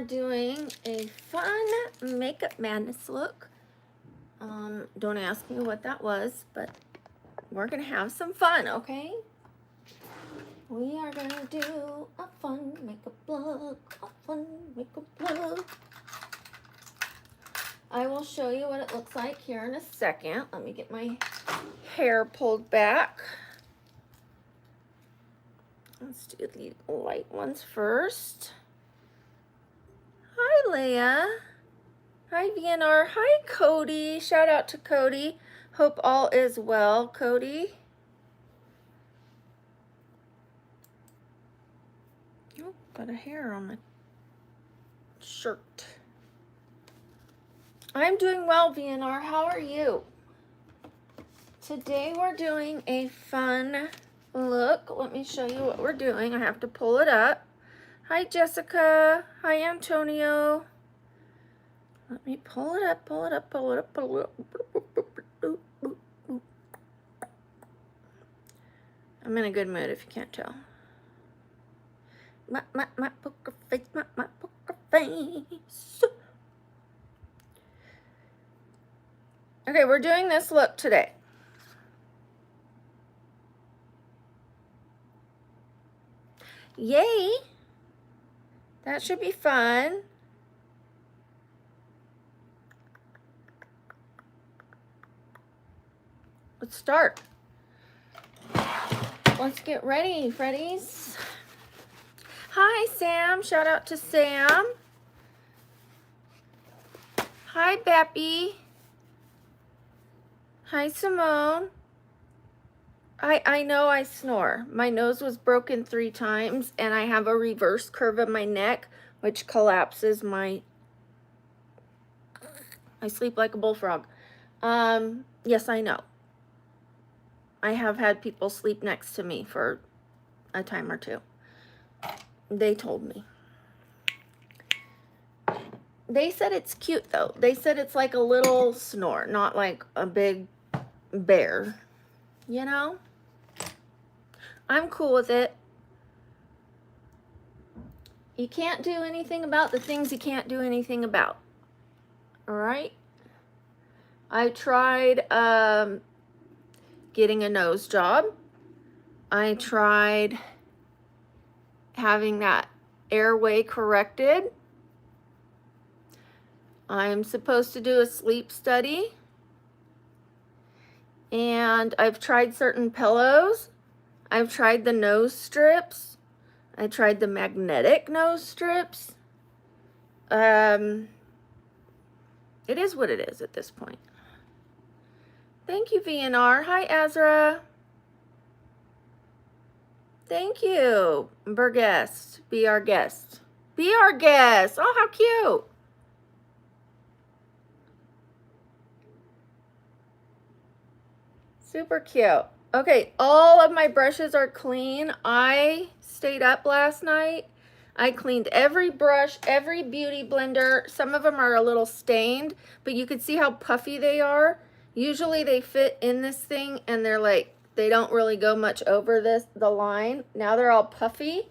doing a fun makeup madness look. Don't ask me what that was, but we're gonna have some fun, okay? We are gonna do a fun makeup look, a fun makeup look. I will show you what it looks like here in a second. Let me get my hair pulled back. Let's do the light ones first. Hi, Leah. Hi, VNR. Hi, Cody. Shout out to Cody. Hope all is well, Cody. Oh, got a hair on my shirt. I'm doing well, VNR. How are you? Today we're doing a fun look. Let me show you what we're doing. I have to pull it up. Hi, Jessica. Hi, Antonio. Let me pull it up, pull it up, pull it up, pull it up. I'm in a good mood if you can't tell. My poker face, my poker face. Okay, we're doing this look today. Yay! That should be fun. Let's start. Let's get ready, Freddies. Hi, Sam. Shout out to Sam. Hi, Beppy. Hi, Simone. I know I snore. My nose was broken 3 times, and I have a reverse curve of my neck, which collapses my... I sleep like a bullfrog. Yes, I know. I have had people sleep next to me for a time or two. They told me. They said it's cute, though. They said it's like a little snore, not like a big bear. You know? I'm cool with it. You can't do anything about the things you can't do anything about. All right? I tried getting a nose job. I tried having that airway corrected. I'm supposed to do a sleep study. And I've tried certain pillows. I've tried the nose strips. I tried the magnetic nose strips. It is what it is at this point. Thank you, VNR. Hi, Ezra. Thank you, Burguest. Be our guest. Be our guest. Oh, how cute. Super cute. Okay, all of my brushes are clean. I stayed up last night. I cleaned every brush, every beauty blender. Some of them are a little stained, but you can see how puffy they are. Usually they fit in this thing and they're like, they don't really go much over the line. Now they're all puffy.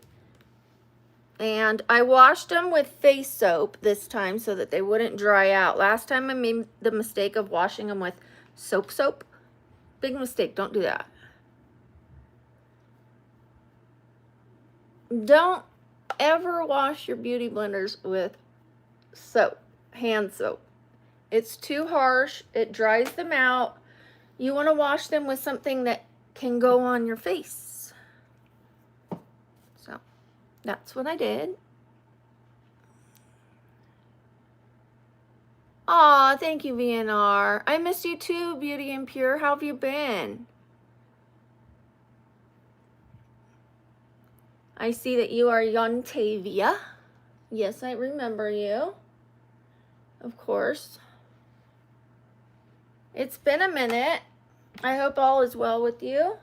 And I washed them with face soap this time so that they wouldn't dry out. Last time I made the mistake of washing them with soap. Big mistake, don't do that. Don't ever wash your beauty blenders with soap, hand soap. It's too harsh, it dries them out. You want to wash them with something that can go on your face. So, that's what I did. Aw, thank you, VNR. I miss you too, Beauty and Pure. How have you been? I see that you are Yontavia. Yes, I remember you. Of course. It's been a minute. I hope all is well with you.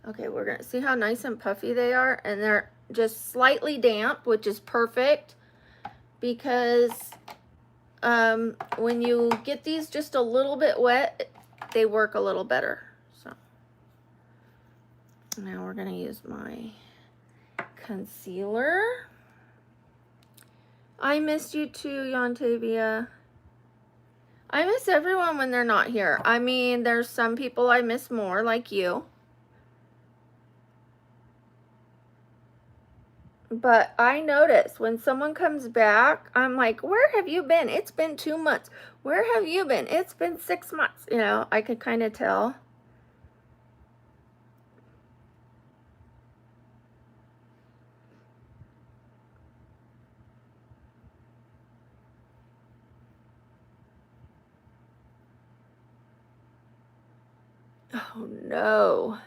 Okay, we're going to see how nice and puffy they are. And they're just slightly damp, which is perfect. Because when you get these just a little bit wet, they work a little better. So now we're going to use my concealer. I missed you too, Yontavia. I miss everyone when they're not here. I mean, there's some people I miss more, like you. But I notice when someone comes back, I'm like, where have you been? It's been 2 months. Where have you been? It's been 6 months. You know, I could kind of tell. Oh no.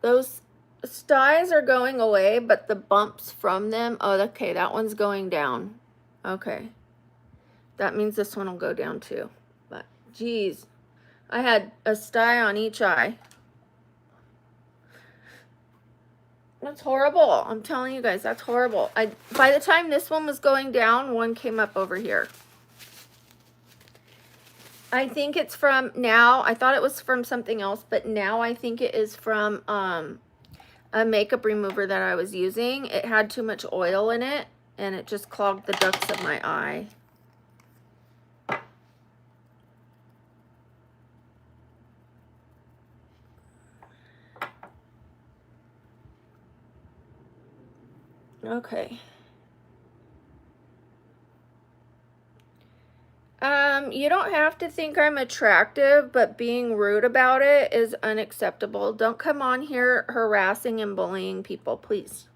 Those styes are going away, but the bumps from them, oh, okay, that one's going down. Okay. That means this one will go down too. But, geez, I had a sty on each eye. That's horrible. I'm telling you guys, that's horrible. By the time this one was going down, one came up over here. I think it's from now. I thought it was from something else, but now I think it is from a makeup remover that I was using. It had too much oil in it, and it just clogged the ducts of my eye. Okay. You don't have to think I'm attractive, but being rude about it is unacceptable. Don't come on here harassing and bullying people, please.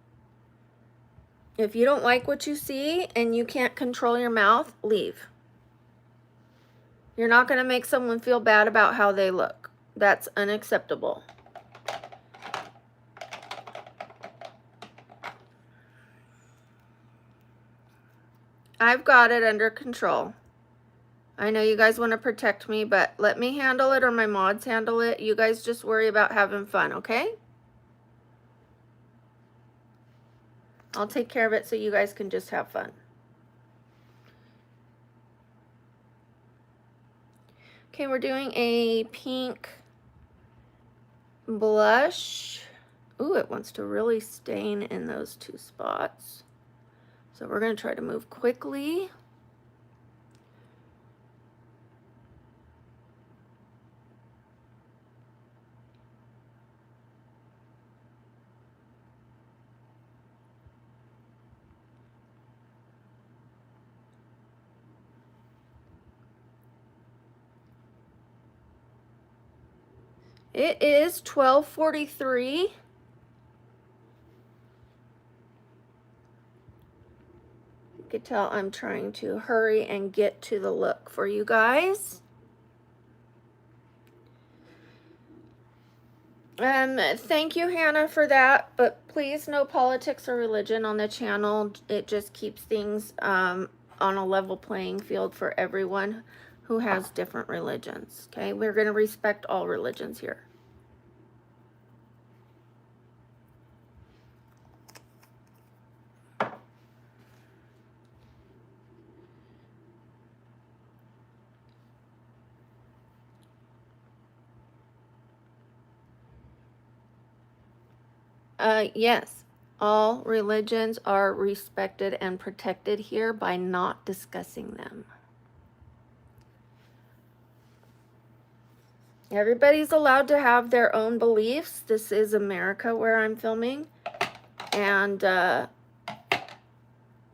If you don't like what you see and you can't control your mouth, leave. You're not going to make someone feel bad about how they look. That's unacceptable. I've got it under control. I know you guys want to protect me, but let me handle it or my mods handle it. You guys just worry about having fun, okay? I'll take care of it so you guys can just have fun. Okay, we're doing a pink blush. Ooh, it wants to really stain in those 2 spots. So we're going to try to move quickly. It is 12:43. You can tell I'm trying to hurry and get to the look for you guys. Thank you, Hannah, for that, but please no politics or religion on the channel. It just keeps things on a level playing field for everyone who has different religions, okay? We're going to respect all religions here. Yes, all religions are respected and protected here by not discussing them. Everybody's allowed to have their own beliefs. This is America where I'm filming, and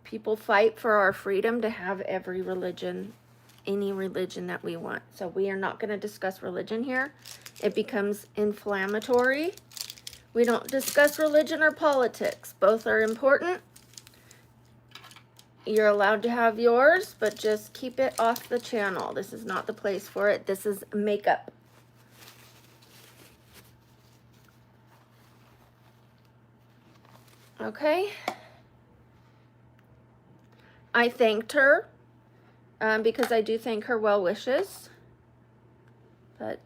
people fight for our freedom to have every religion, any religion that we want. So we are not going to discuss religion here. It becomes inflammatory. We don't discuss religion or politics. Both are important. You're allowed to have yours, but just keep it off the channel. This is not the place for it. This is makeup. Okay. I thanked her because I do thank her well wishes. But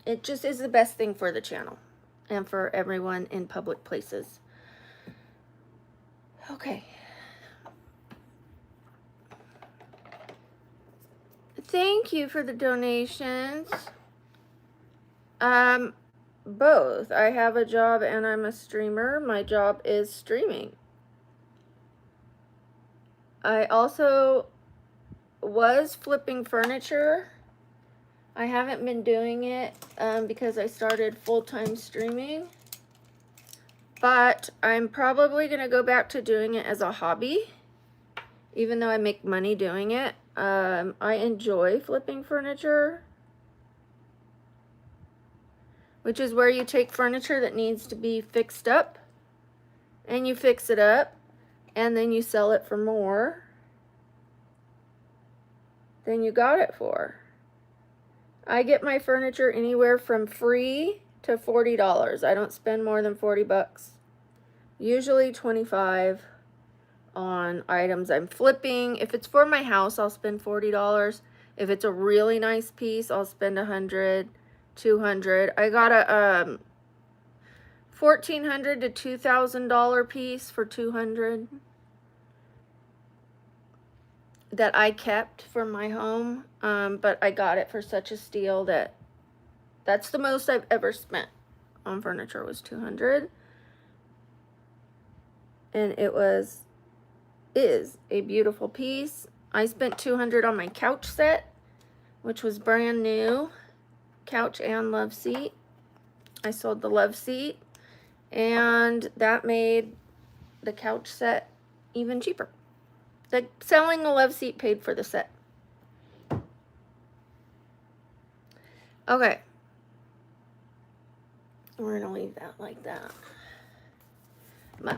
it just is the best thing for the channel and for everyone in public places. Okay. Thank you for the donations. both. I have a job and I'm a streamer. My job is streaming. I also was flipping furniture. I haven't been doing it because I started full-time streaming. But I'm probably going to go back to doing it as a hobby, even though I make money doing it. I enjoy flipping furniture, which is where you take furniture that needs to be fixed up, and you fix it up, and then you sell it for more than you got it for. I get my furniture anywhere from free to $40. I don't spend more than 40 bucks. Usually 25 on items I'm flipping. If it's for my house, I'll spend $40. If it's a really nice piece, I'll spend $100, $200. I got a $1,400 to $2,000 piece for $200 that I kept for my home, but I got it for such a steal that that's the most I've ever spent on furniture was $200, and it is a beautiful piece. I spent $200 on my couch set, which was brand new, couch and love seat. I sold the love seat, and that made the couch set even cheaper. Selling the love seat paid for the set. Okay. We're gonna leave that like that. My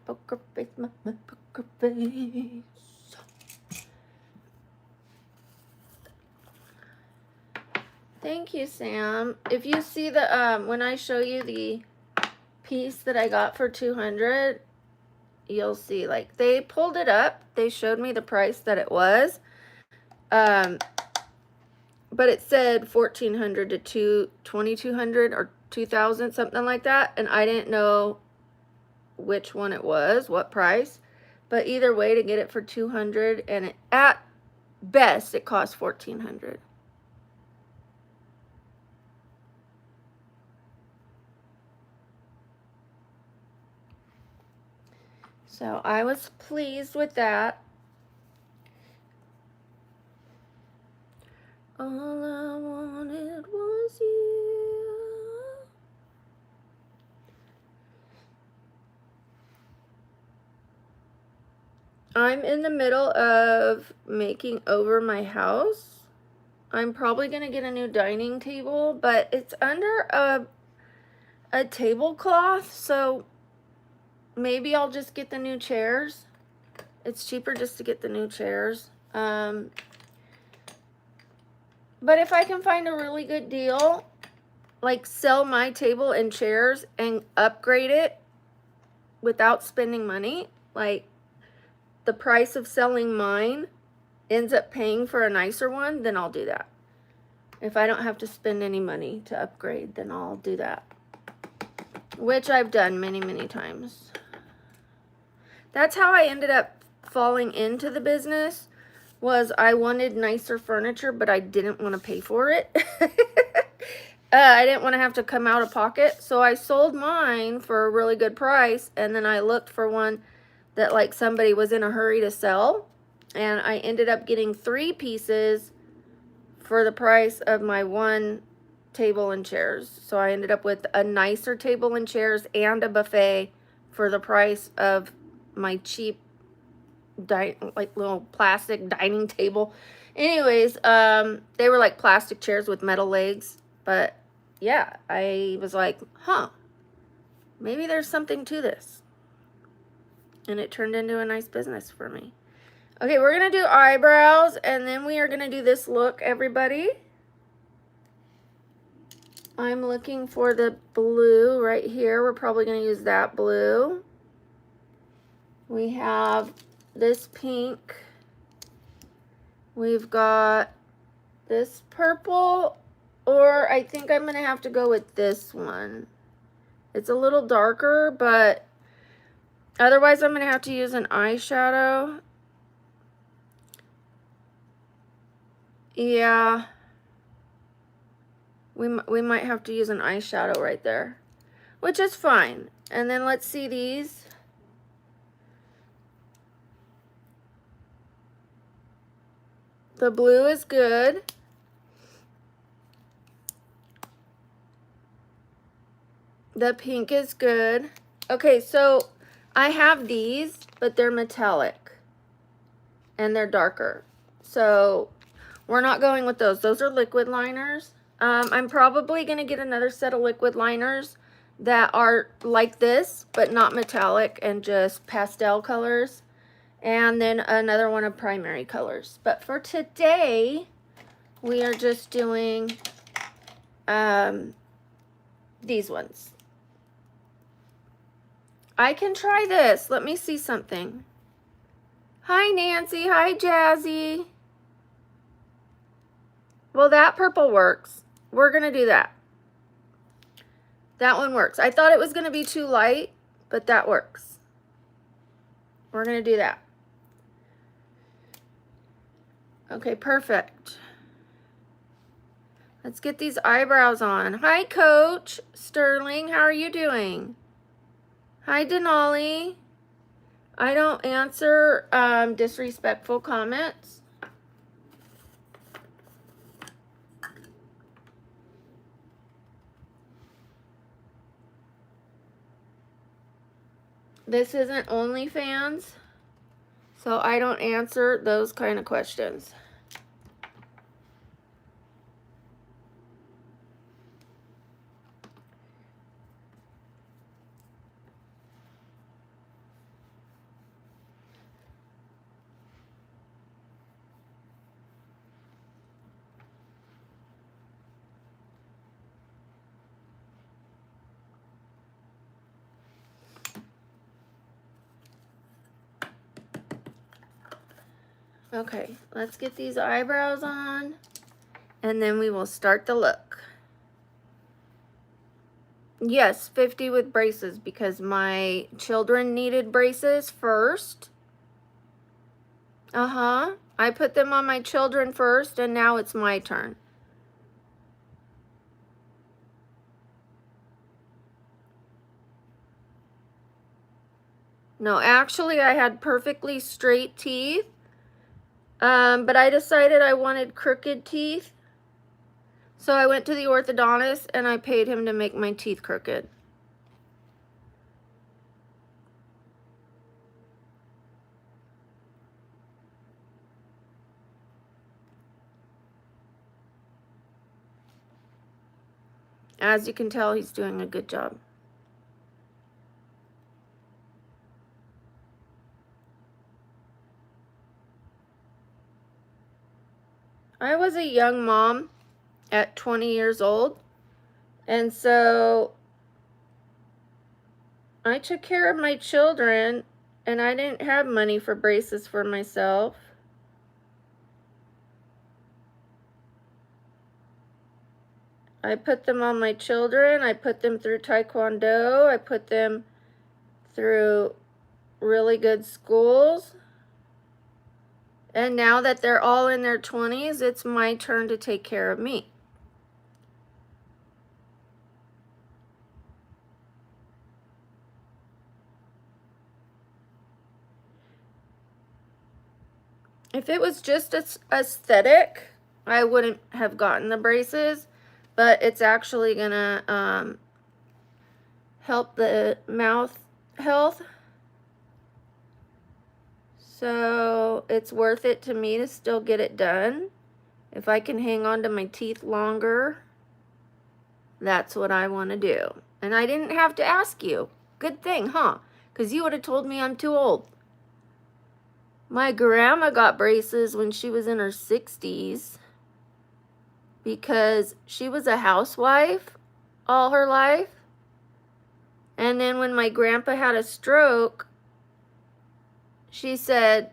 poker face, my poker face. Thank you, Sam. If you see the when I show you the piece that I got for $200, you'll see, like, they pulled it up. They showed me the price that it was. But it said $1,400 to $2,200 or $2,000, something like that, and I didn't know which one it was, what price. But either way, to get it for $200, and at best it cost $1,400. So I was pleased with that. All I wanted was you. I'm in the middle of making over my house. I'm probably going to get a new dining table, but it's under a tablecloth, so maybe I'll just get the new chairs. It's cheaper just to get the new chairs. But if I can find a really good deal, like sell my table and chairs and upgrade it without spending money, like the price of selling mine ends up paying for a nicer one, then I'll do that. If I don't have to spend any money to upgrade, then I'll do that. Which I've done many, many times. That's how I ended up falling into the business, was I wanted nicer furniture, but I didn't want to pay for it. I didn't want to have to come out of pocket, so I sold mine for a really good price, and then I looked for one that like somebody was in a hurry to sell, and I ended up getting 3 pieces for the price of my one table and chairs. So I ended up with a nicer table and chairs and a buffet for the price of my cheap like little plastic dining table. Anyways, they were like plastic chairs with metal legs, but yeah, I was like, huh, maybe there's something to this, and it turned into a nice business for me. Okay, we're gonna do eyebrows, and then we are gonna do this look, everybody. I'm looking for the blue right here. We're probably gonna use that blue. We have this pink. We've got this purple, or I think I'm gonna have to go with this one. It's a little darker, but otherwise I'm gonna have to use an eyeshadow. Yeah. We might have to use an eyeshadow right there, which is fine. And then let's see these. The blue is good. The pink is good. Okay, so I have these, but they're metallic and they're darker. So we're not going with those. Those are liquid liners. I'm probably going to get another set of liquid liners that are like this, but not metallic and just pastel colors. And then another one of primary colors. But for today, we are just doing these ones. I can try this. Let me see something. Hi, Nancy. Hi, Jazzy. Well, that purple works. We're going to do that. That one works. I thought it was going to be too light, but that works. We're going to do that. Okay, perfect. Let's get these eyebrows on. Hi, Coach Sterling. How are you doing? Hi, Denali. I don't answer disrespectful comments. This isn't OnlyFans, so I don't answer those kind of questions. Okay, let's get these eyebrows on, and then we will start the look. Yes, 50 with braces because my children needed braces first. I put them on my children first, and now it's my turn. No, actually, I had perfectly straight teeth. But I decided I wanted crooked teeth. So I went to the orthodontist and I paid him to make my teeth crooked. As you can tell, he's doing a good job. I was a young mom at 20 years old, and so I took care of my children, and I didn't have money for braces for myself. I put them on my children. I put them through Taekwondo. I put them through really good schools. And now that they're all in their 20s, it's my turn to take care of me. If it was just aesthetic, I wouldn't have gotten the braces, but it's actually gonna help the mouth health. So it's worth it to me to still get it done. If I can hang on to my teeth longer, that's what I want to do. And I didn't have to ask you. Good thing, huh? Because you would have told me I'm too old. My grandma got braces when she was in her 60s because she was a housewife all her life. And then when my grandpa had a stroke, she said,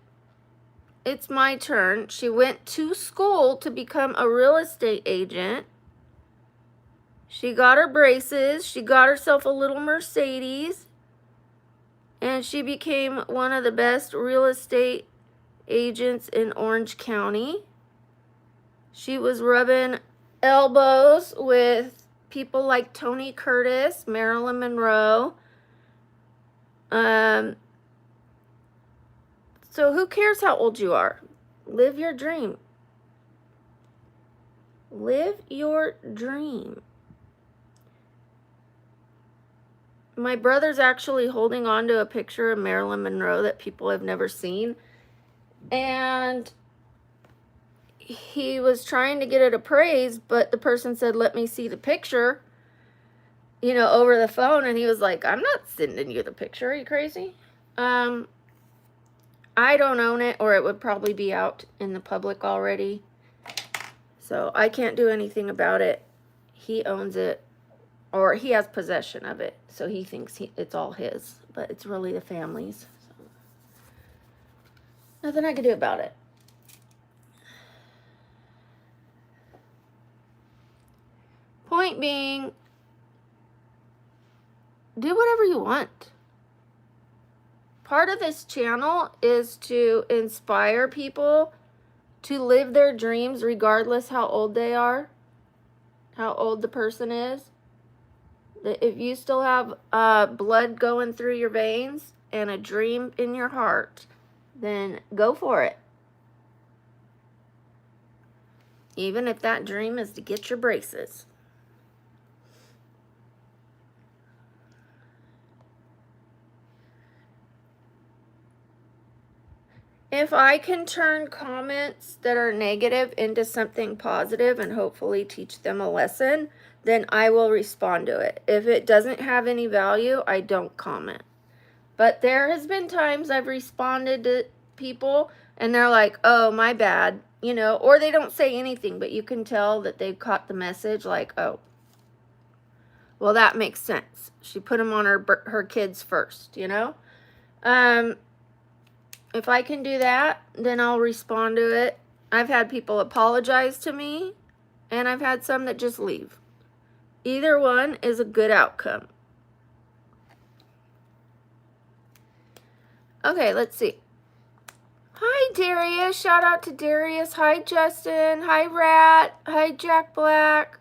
it's my turn. She went to school to become a real estate agent. She got her braces. She got herself a little Mercedes. And she became one of the best real estate agents in Orange County. She was rubbing elbows with people like Tony Curtis, Marilyn Monroe. So who cares how old you are? Live your dream. Live your dream. My brother's actually holding on to a picture of Marilyn Monroe that people have never seen. And he was trying to get it appraised, but the person said, let me see the picture, you know, over the phone. And he was like, I'm not sending you the picture. Are you crazy? I don't own it, or it would probably be out in the public already. So I can't do anything about it. He owns it, or he has possession of it. So he thinks it's all his, but it's really the family's. So nothing I can do about it. Point being, do whatever you want. Part of this channel is to inspire people to live their dreams regardless how old they are, how old the person is. If you still have blood going through your veins and a dream in your heart, then go for it. Even if that dream is to get your braces. If I can turn comments that are negative into something positive and hopefully teach them a lesson, then I will respond to it. If it doesn't have any value, I don't comment. But there has been times I've responded to people and they're like, oh, my bad, you know, or they don't say anything, but you can tell that they've caught the message, like, oh, well, that makes sense. She put them on her kids first, you know. If I can do that, then I'll respond to it. I've had people apologize to me, and I've had some that just leave. Either one is a good outcome. Okay, let's see. Hi, Darius. Shout out to Darius. Hi, Justin. Hi, Rat. Hi, Jack Black.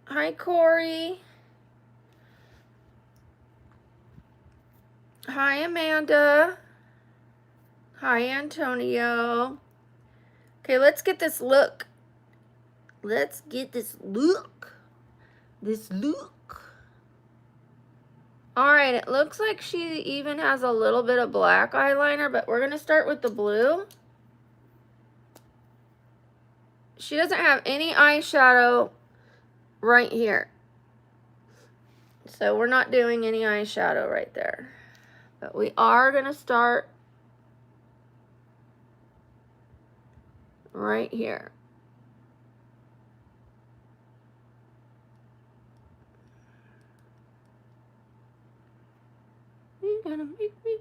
Hi, Corey. Hi, Amanda. Hi, Antonio. Okay, let's get this look. Let's get this look. This look. All right, it looks like she even has a little bit of black eyeliner, but we're going to start with the blue. She doesn't have any eyeshadow right here. So we're not doing any eyeshadow right there. But we are going to start right here. You gotta make me.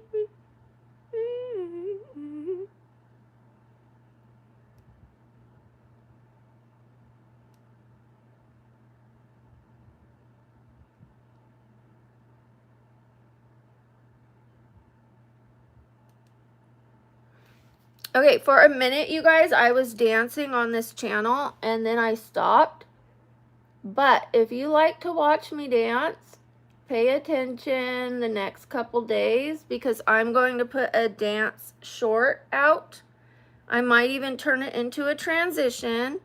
Okay, for a minute, you guys, I was dancing on this channel and then I stopped. But if you like to watch me dance, pay attention the next couple days because I'm going to put a dance short out. I might even turn it into a transition.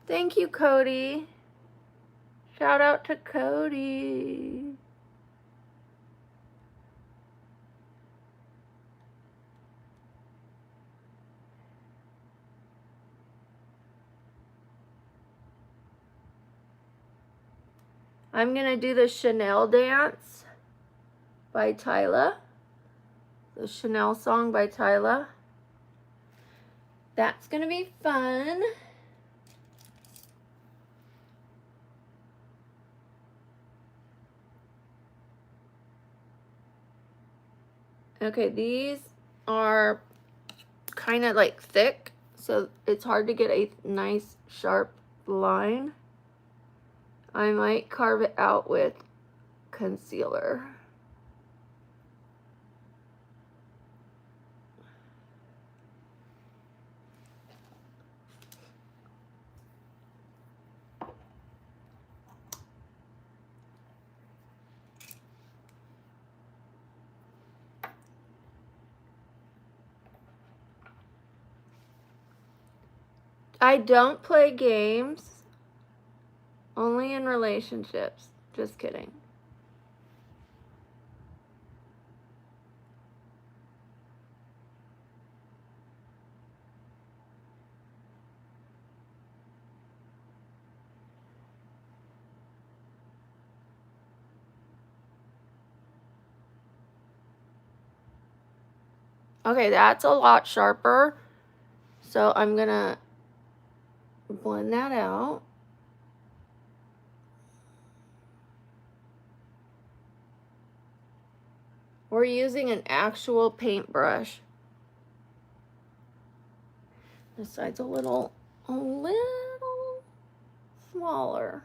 Thank you, Cody. Shout out to Cody. I'm going to do the Chanel dance by Tyla. The Chanel song by Tyla. That's going to be fun. Okay, these are kind of like thick, so it's hard to get a nice sharp line. I might carve it out with concealer. I don't play games. Only in relationships. Just kidding. Okay, that's a lot sharper. So I'm gonna blend that out. We're using an actual paintbrush. This side's a little smaller.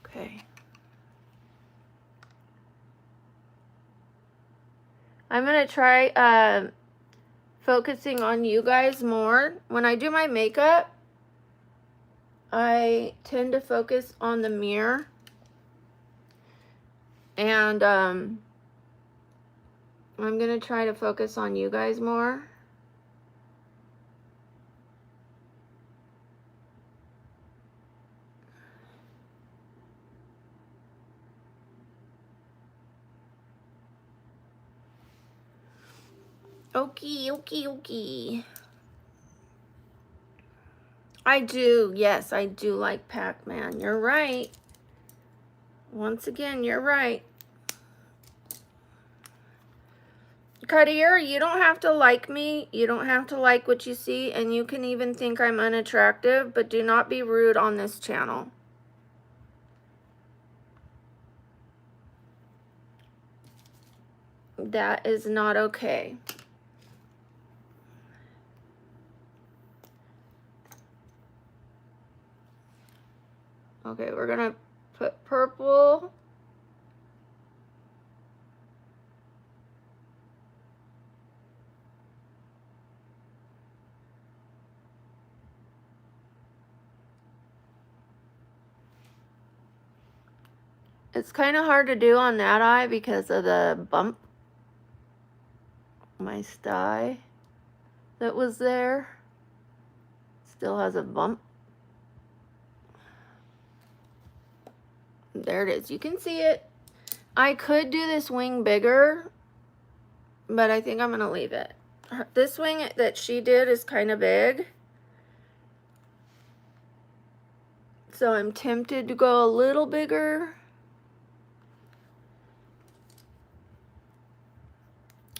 Okay. I'm gonna try focusing on you guys more. When I do my makeup, I tend to focus on the mirror. And I'm gonna try to focus on you guys more. Okay. I do, yes, I do like Pac-Man. You're right. Once again, you're right. Kadir, you don't have to like me. You don't have to like what you see, and you can even think I'm unattractive, but do not be rude on this channel. That is not okay. Okay, we're gonna put purple. It's kind of hard to do on that eye because of the bump. My sty that was there still has a bump. There it is. You can see it. I could do this wing bigger, but I think I'm going to leave it. This wing that she did is kind of big. So I'm tempted to go a little bigger.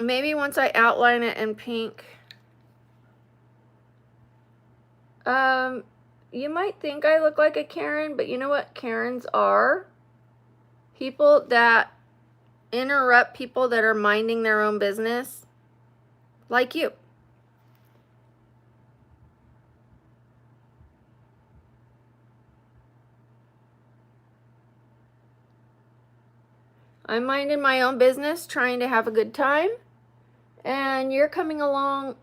Maybe once I outline it in pink. You might think I look like a Karen, but you know what Karens are? People that interrupt people that are minding their own business. Like you. I'm minding my own business, trying to have a good time. And you're coming along,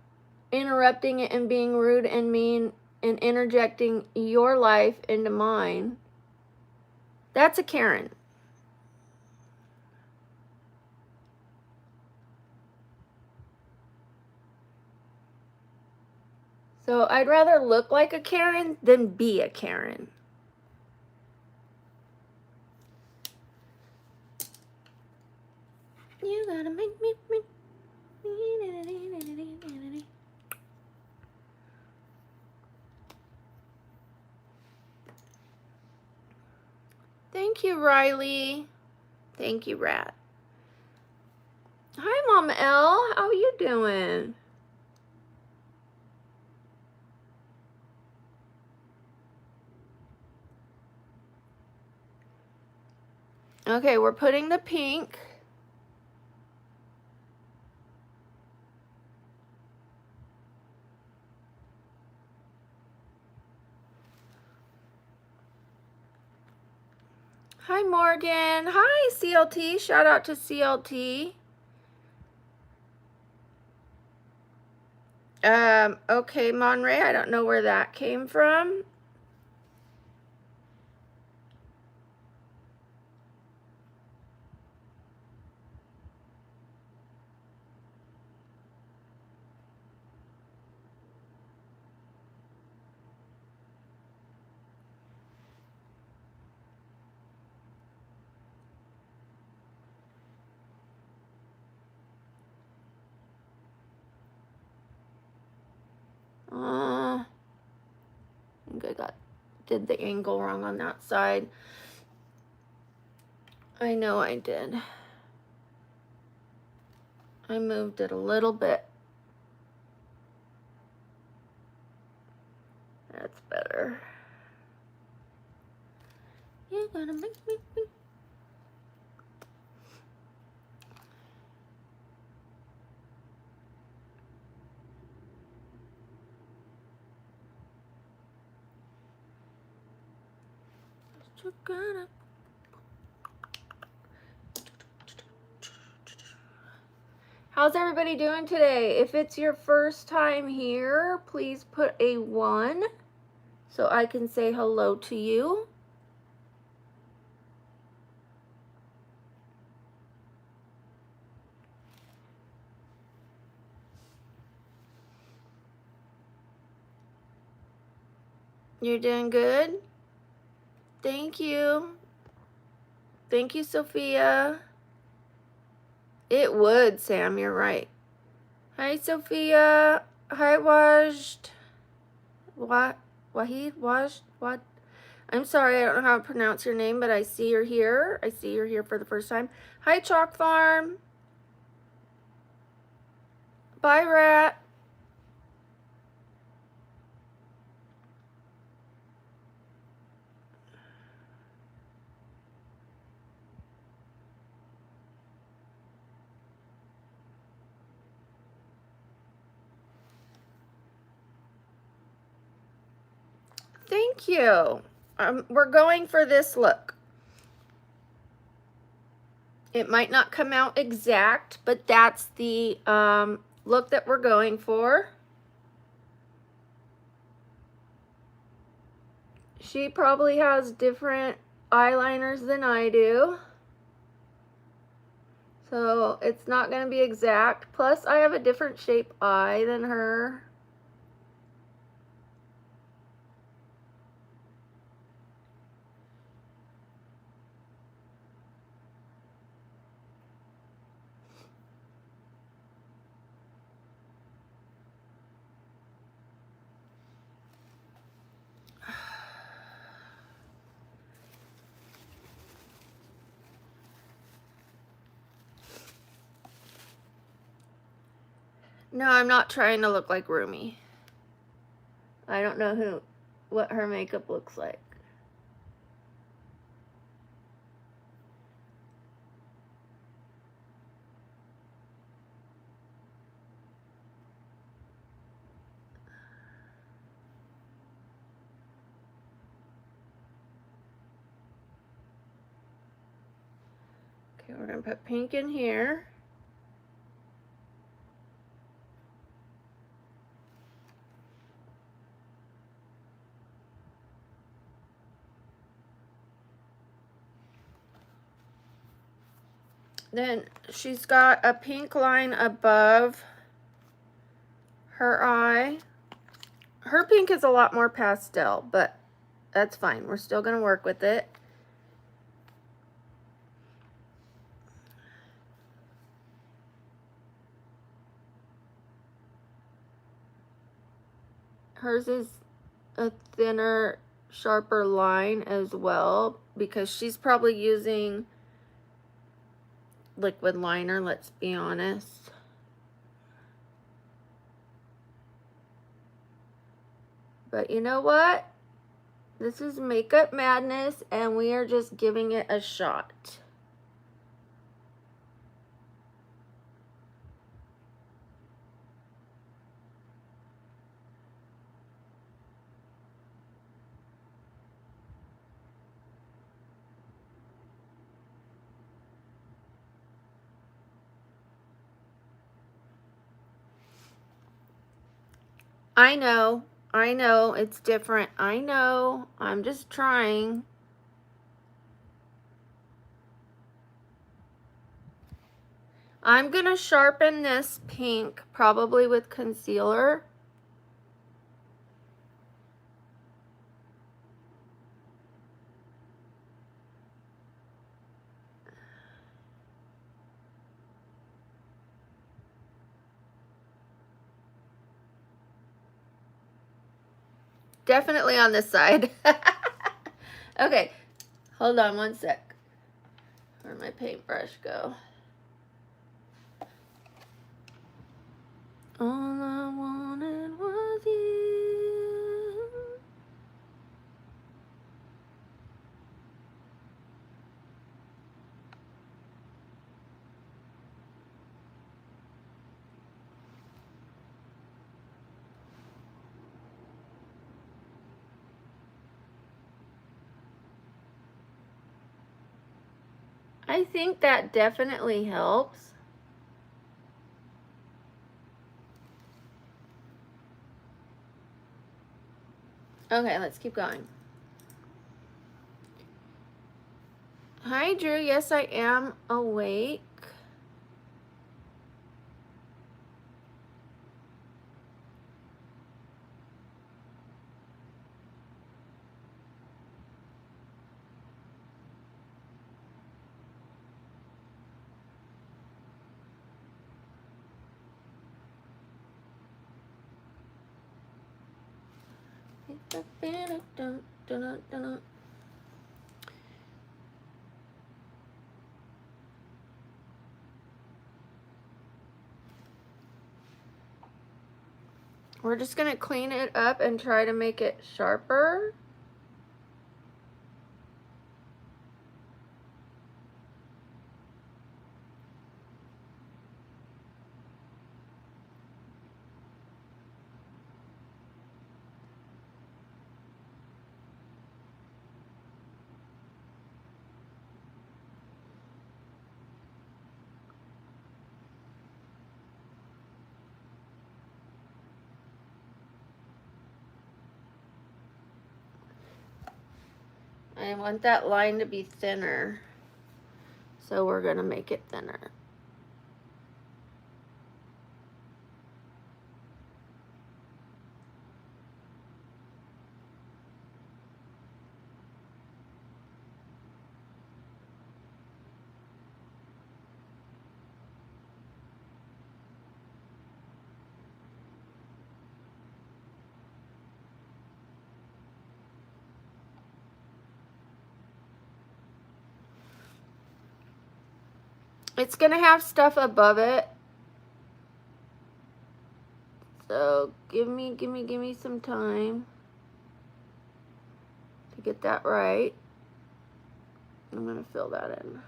interrupting it and being rude and mean and interjecting your life into mine. That's a Karen. So I'd rather look like a Karen than be a Karen. You gotta make me. Thank you, Riley. Thank you, Rat. Hi, Mom L. How are you doing? Okay, we're putting the pink. Hi, Morgan. Hi, CLT. Shout out to CLT. Okay, Monray, I don't know where that came from. did the angle wrong on that side. I know I did. I moved it a little bit. That's better. You're gonna make me. You're gonna. How's everybody doing today? If it's your first time here, please put a 1 so I can say hello to you. You're doing good? Thank you. Thank you, Sophia. It would, Sam, you're right. Hi, Sophia. Hi, Wajd. What? Wahid? Wajd? What? I'm sorry, I don't know how to pronounce your name, but I see you're here. I see you're here for the first time. Hi, Chalk Farm. Bye, Rat. Thank you. We're going for this look. It might not come out exact, but that's the look that we're going for. She probably has different eyeliners than I do, so it's not going to be exact. Plus, I have a different shape eye than her. No, I'm not trying to look like Rumi. I don't know what her makeup looks like. Okay, we're gonna put pink in here. Then she's got a pink line above her eye. Her pink is a lot more pastel, but that's fine. We're still gonna work with it. Hers is a thinner, sharper line as well because she's probably using liquid liner, let's be honest. But you know what? This is Makeup Madness and we are just giving it a shot. I know, it's different. I know, I'm just trying. I'm gonna sharpen this pink, probably with concealer. Definitely on this side. Okay, hold on one sec. Where'd my paintbrush go? All I wanted was you. I think that definitely helps. Okay, let's keep going. Hi, Drew. Yes, I am awake. We're just gonna clean it up and try to make it sharper. I want that line to be thinner, so we're gonna make it thinner. It's gonna have stuff above it, so give me some time to get that right. I'm gonna fill that in.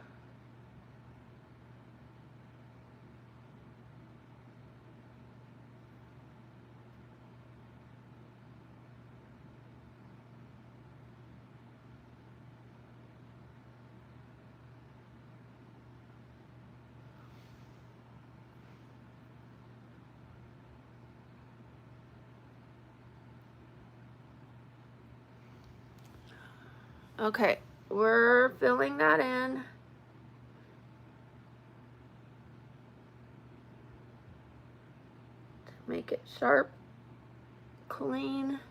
Okay, we're filling that in. To make it sharp, clean.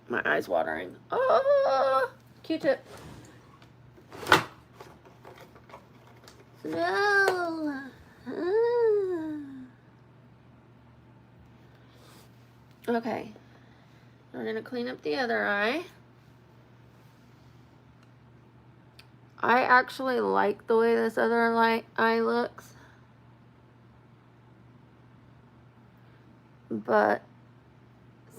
My eye's watering. Oh, Q-tip. No. Okay, we're gonna clean up the other eye. I actually like the way this other eye looks, but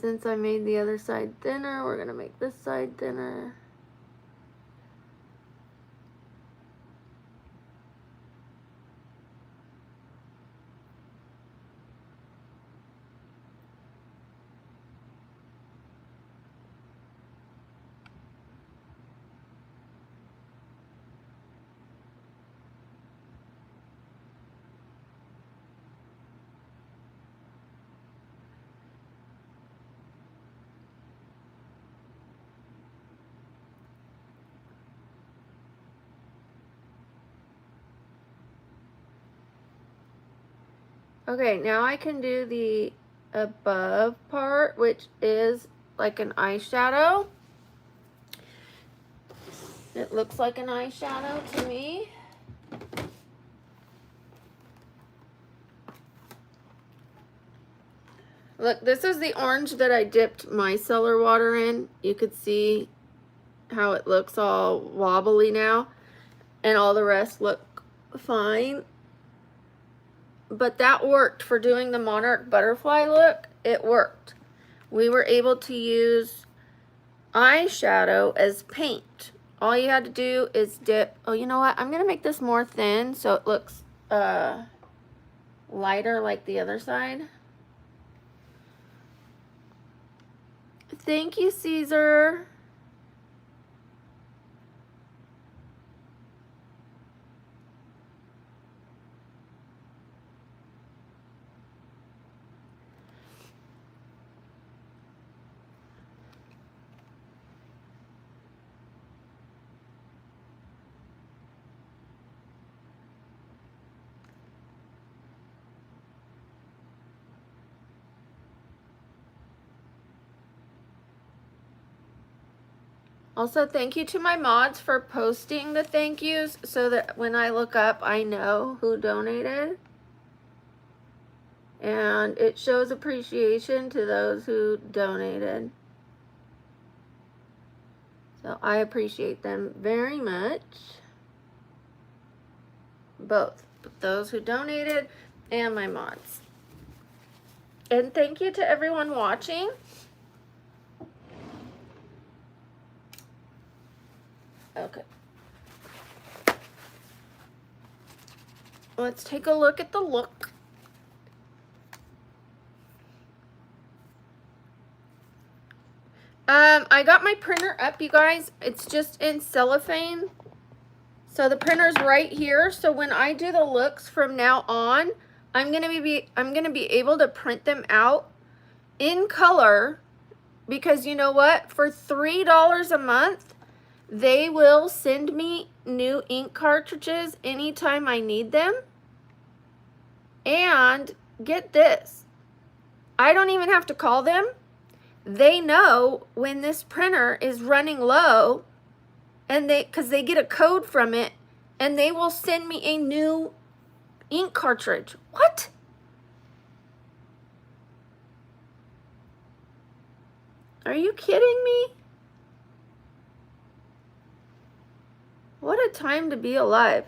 since I made the other side thinner, we're gonna make this side thinner. Okay, now I can do the above part, which is like an eyeshadow. It looks like an eyeshadow to me. Look, this is the orange that I dipped micellar water in. You could see how it looks all wobbly now, and all the rest look fine. But that worked for doing the monarch butterfly look. It worked. We were able to use eyeshadow as paint. All you had to do is dip. Oh, you know what? I'm going to make this more thin so it looks lighter like the other side. Thank you, Caesar. Also, thank you to my mods for posting the thank yous so that when I look up, I know who donated. And it shows appreciation to those who donated. So I appreciate them very much. Both those who donated and my mods. And thank you to everyone watching. Okay. Let's take a look at the look. I got my printer up, you guys. It's just in cellophane. So the printer's right here. So when I do the looks from now on, I'm gonna be able to print them out in color, because you know what? For $3 a month, they will send me new ink cartridges anytime I need them. And get this, I don't even have to call them. They know when this printer is running low, and because they get a code from it, and they will send me a new ink cartridge. What? Are you kidding me? What a time to be alive.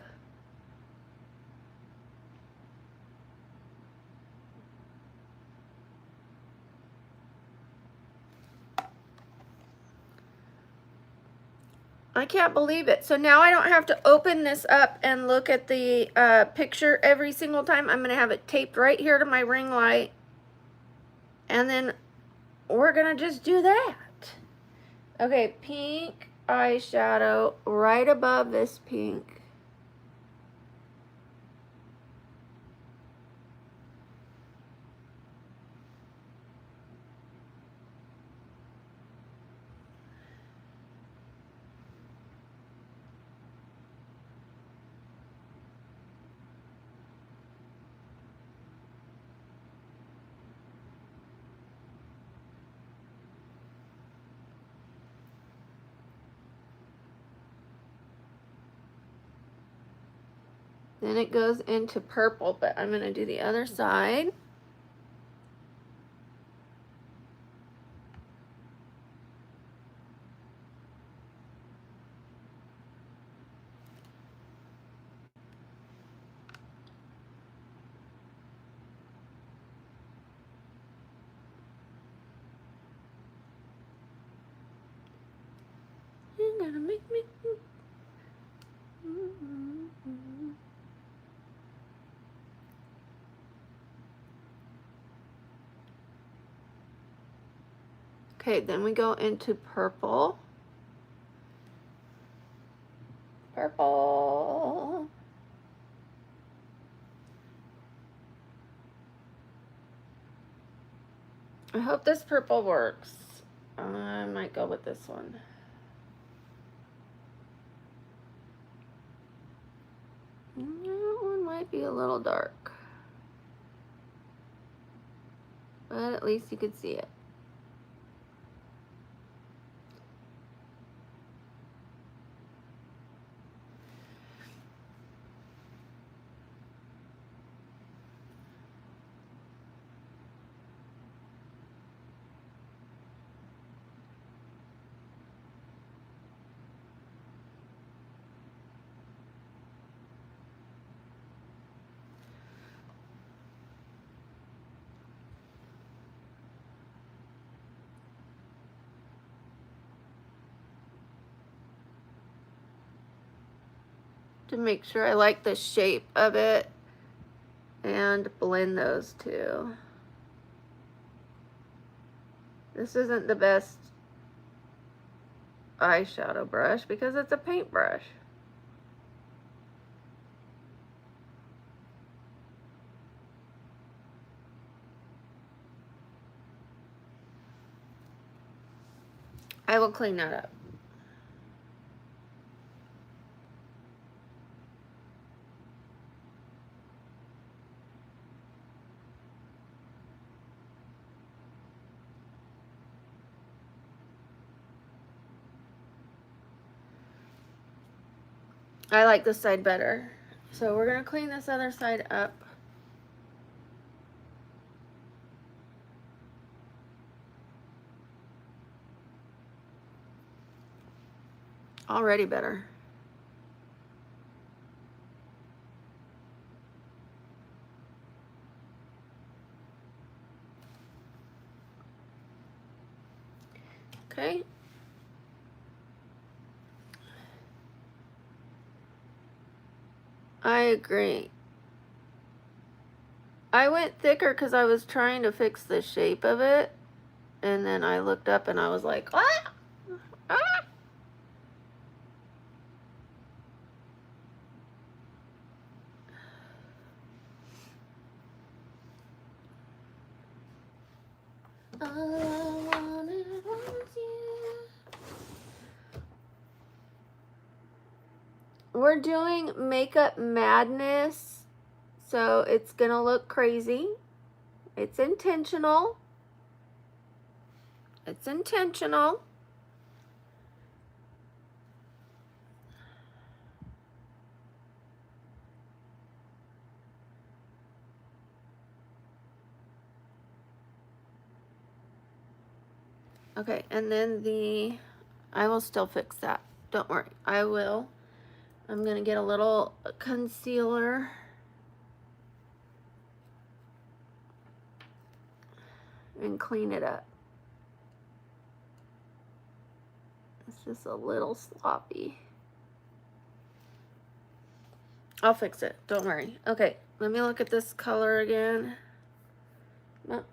I can't believe it. So now I don't have to open this up and look at the picture every single time. I'm going to have it taped right here to my ring light. And then we're going to just do that. Okay, pink eyeshadow right above this pink. Then it goes into purple, but I'm going to do the other side. You're gonna make me... Okay, then we go into purple. Purple. I hope this purple works. I might go with this one. That one might be a little dark, but at least you could see it. to make sure I like the shape of it and blend those two. This isn't the best eyeshadow brush because it's a paintbrush. I will clean that up. I like this side better. So we're gonna clean this other side up. Already better. Okay. I agree. I went thicker because I was trying to fix the shape of it. And then I looked up and I was like, ah! Ah! All I wanted was you. We're doing Makeup Madness, so it's gonna look crazy. It's intentional. It's intentional. Okay, and then I will still fix that. Don't worry, I will. I'm gonna get a little concealer. And clean it up. It's just a little sloppy. I'll fix it, don't worry. Okay, let me look at this color again. Okay,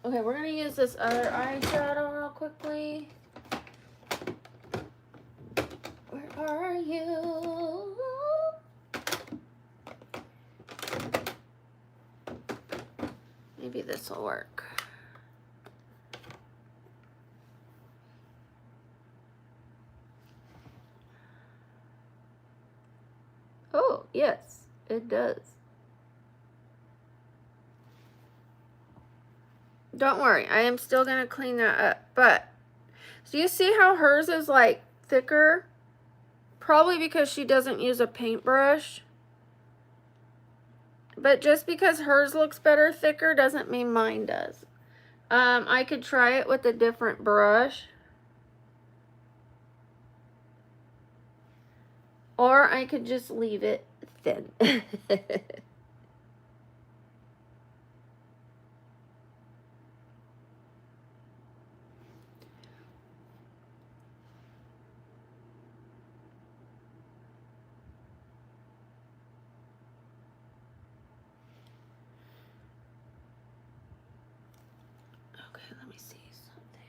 we're gonna use this other eyeshadow real quickly. Where are you? Maybe this will work. Oh, yes, it does. Don't worry, I am still gonna clean that up, but do you see how hers is like thicker? Probably because she doesn't use a paintbrush. But just because hers looks better thicker doesn't mean mine does. I could try it with a different brush. Or I could just leave it thin. Okay, let me see something.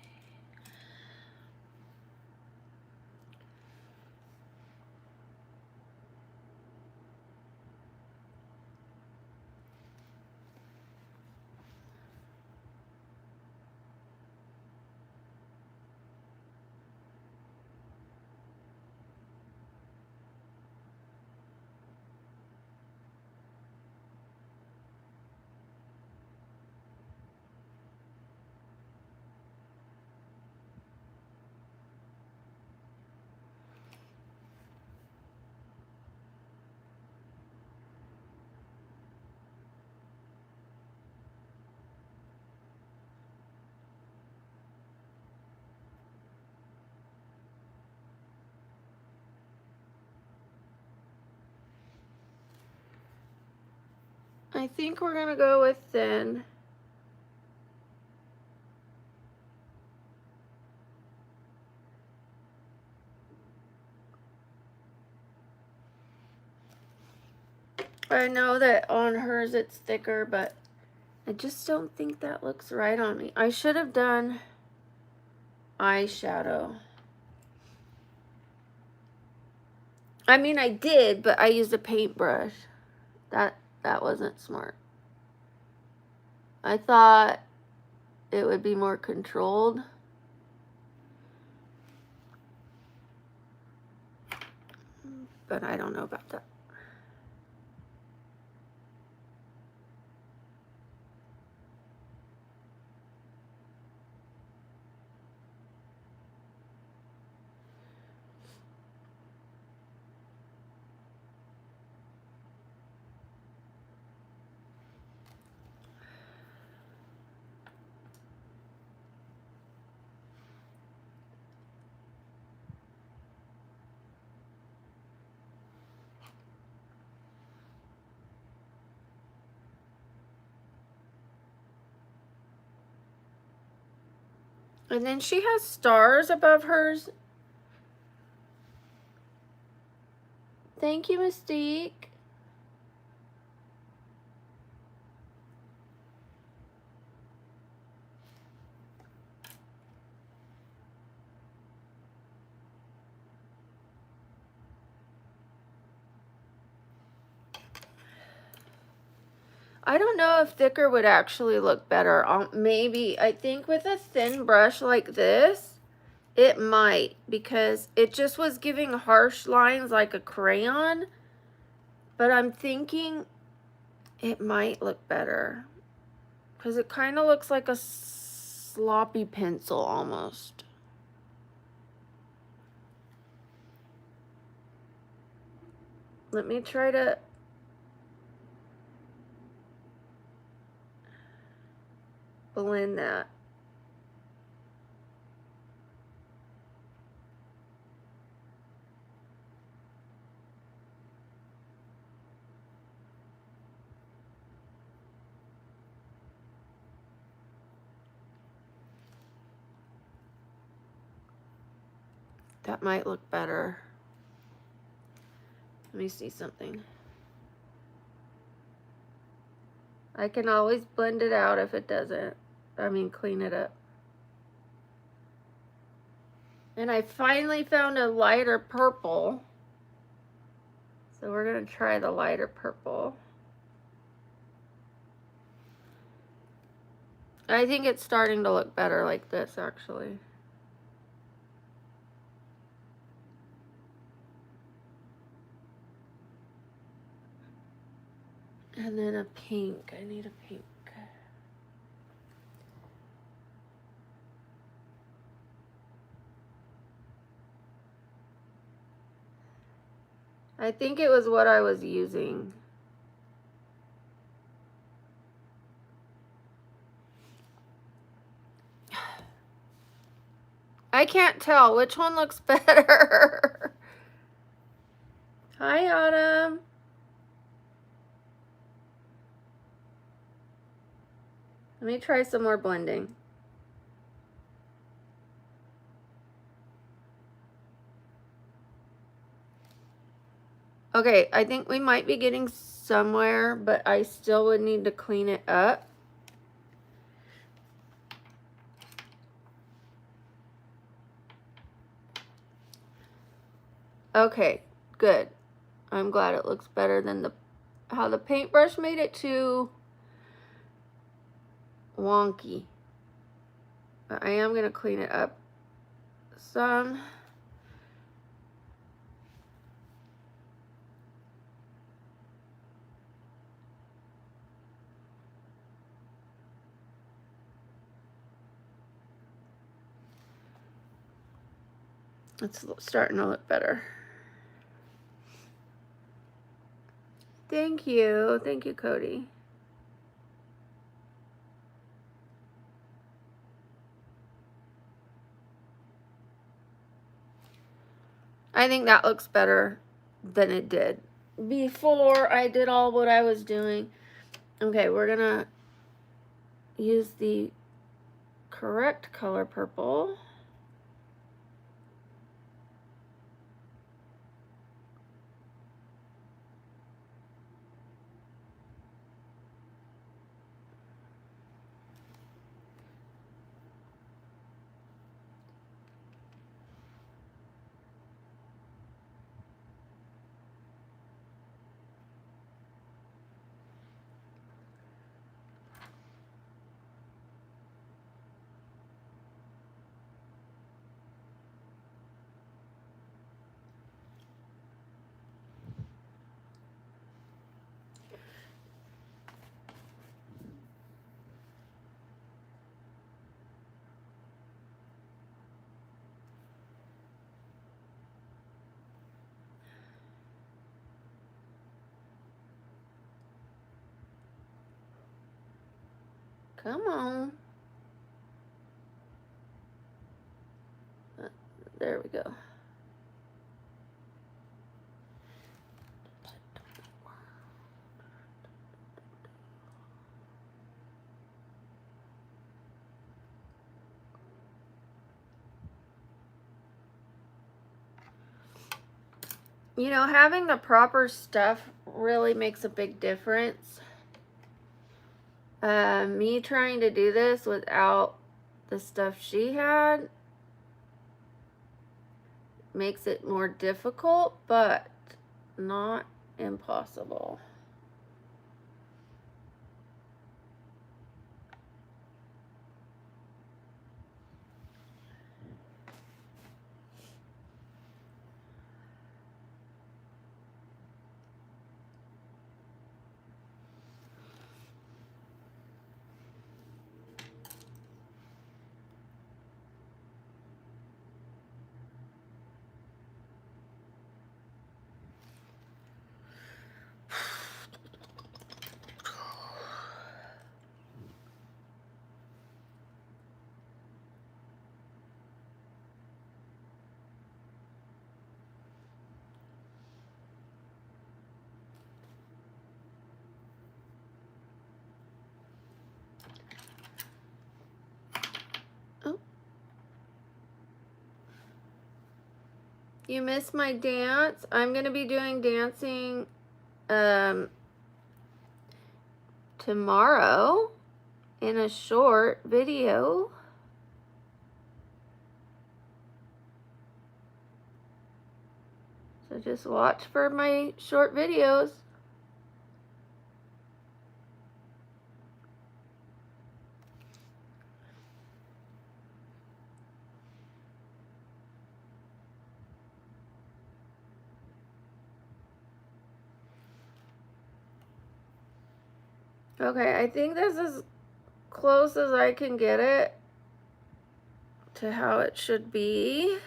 I think we're gonna go with thin. I know that on hers it's thicker, but I just don't think that looks right on me. I should have done eyeshadow. I mean, I did, but I used a paintbrush. That wasn't smart. I thought it would be more controlled. But I don't know about that. And then she has stars above hers. Thank you, Mystique. I don't know if thicker would actually look better. Maybe, I think with a thin brush like this, it might, because it just was giving harsh lines like a crayon. But I'm thinking it might look better, because it kind of looks like a sloppy pencil almost. Let me try to blend that. That might look better. Let me see something. I can always blend it out if it doesn't. I mean, clean it up. And I finally found a lighter purple. So we're going to try the lighter purple. I think it's starting to look better like this, actually. And then a pink. I need a pink. I think it was what I was using. I can't tell which one looks better. Hi, Autumn. Let me try some more blending. Okay, I think we might be getting somewhere, but I still would need to clean it up. Okay, good. I'm glad it looks better than how the paintbrush made it too wonky. But I am going to clean it up some. It's starting to look better. Thank you. Thank you, Cody. I think that looks better than it did before I did all what I was doing. Okay, we're going to use the correct color purple. Come on. There we go. You know, having the proper stuff really makes a big difference. Me trying to do this without the stuff she had makes it more difficult, but not impossible. You missed my dance. I'm going to be doing dancing tomorrow in a short video. So just watch for my short videos. Okay, I think this is as close as I can get it to how it should be.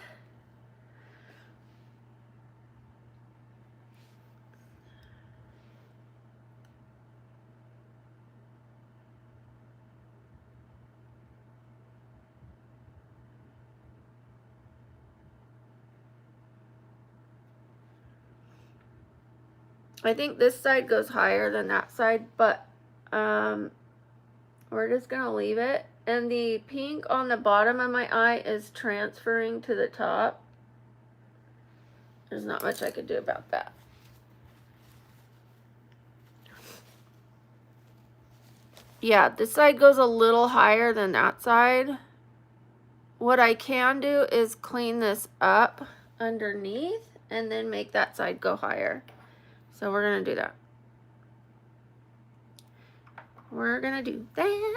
I think this side goes higher than that side, but we're just gonna leave it. And the pink on the bottom of my eye is transferring to the top. There's not much I could do about that. Yeah, this side goes a little higher than that side. What I can do is clean this up underneath and then make that side go higher. So we're gonna do that. We're gonna do that.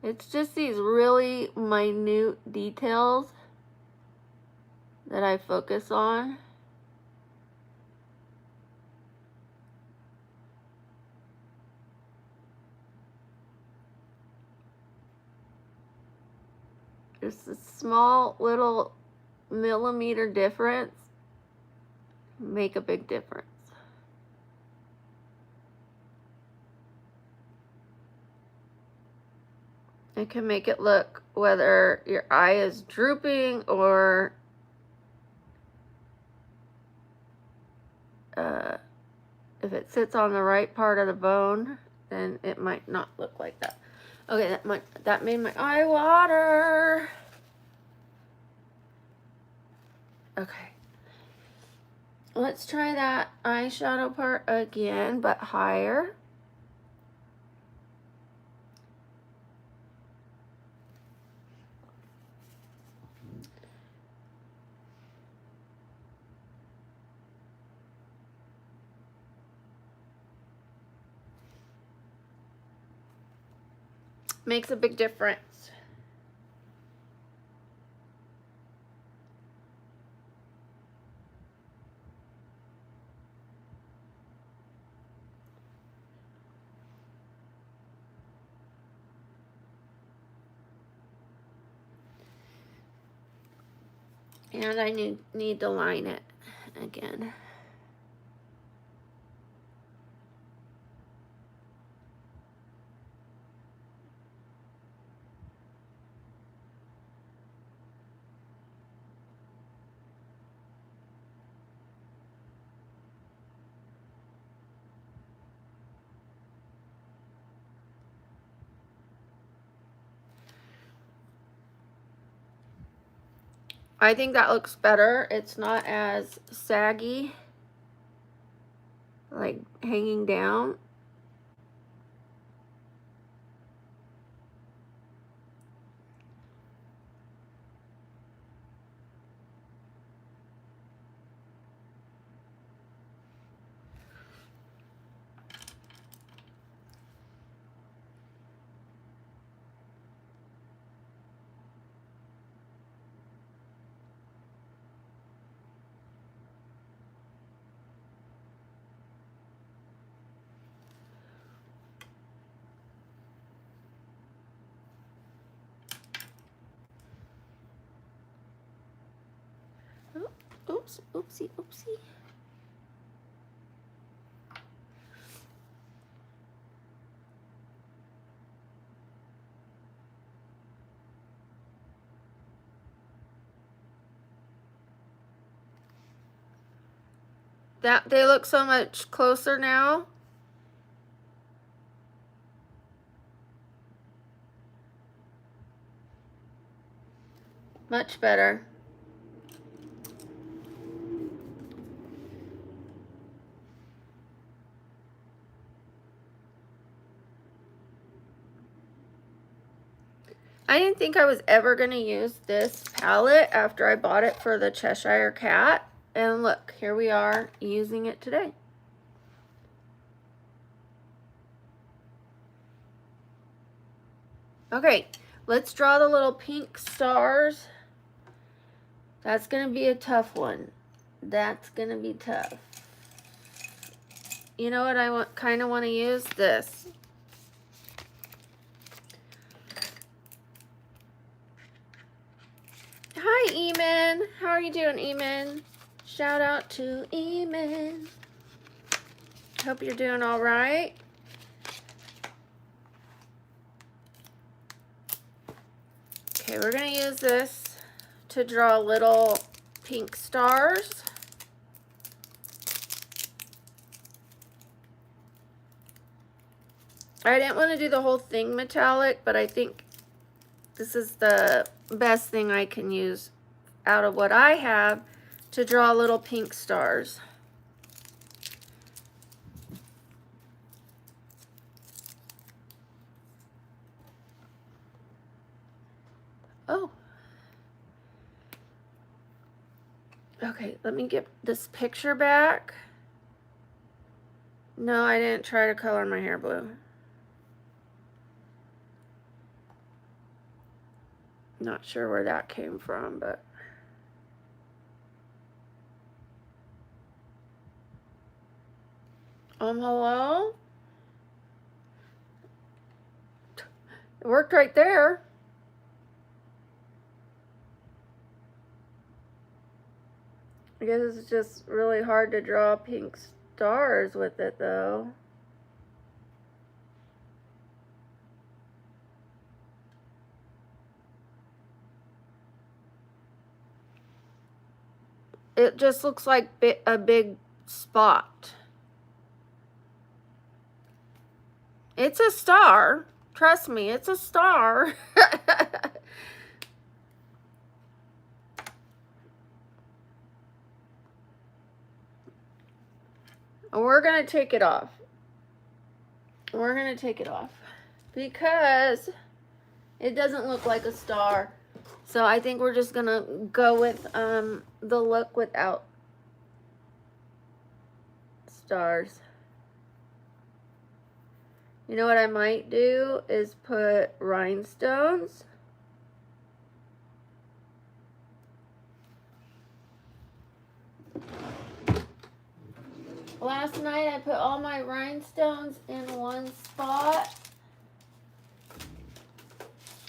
It's just these really minute details that I focus on. Just a small little millimeter difference make a big difference. It can make it look whether your eye is drooping or if it sits on the right part of the bone, then it might not look like that. Okay, that made my eye water. Okay. Let's try that eyeshadow part again, but higher. Makes a big difference. And I need to line it again. I think that looks better. It's not as saggy, like hanging down. Oops, oopsie, oopsie. That they look so much closer now. Much better. I didn't think I was ever going to use this palette after I bought it for the Cheshire Cat. And look, here we are using it today. Okay, let's draw the little pink stars. That's going to be a tough one. That's going to be tough. You know what I kind of want to use? This. Hi, Eamon. How are you doing, Eamon? Shout out to Eamon. Hope you're doing all right. Okay, we're going to use this to draw little pink stars. I didn't want to do the whole thing metallic, but I think this is the best thing I can use out of what I have to draw little pink stars. Oh. Okay, let me get this picture back. No, I didn't try to color my hair blue. Not sure where that came from, but hello? It worked right there. I guess it's just really hard to draw pink stars with it, though. It just looks like a big spot. It's a star. Trust me, it's a star. We're going to take it off. We're going to take it off because it doesn't look like a star. So I think we're just going to go with the look without stars. You know what I might do is put rhinestones. Last night I put all my rhinestones in one spot.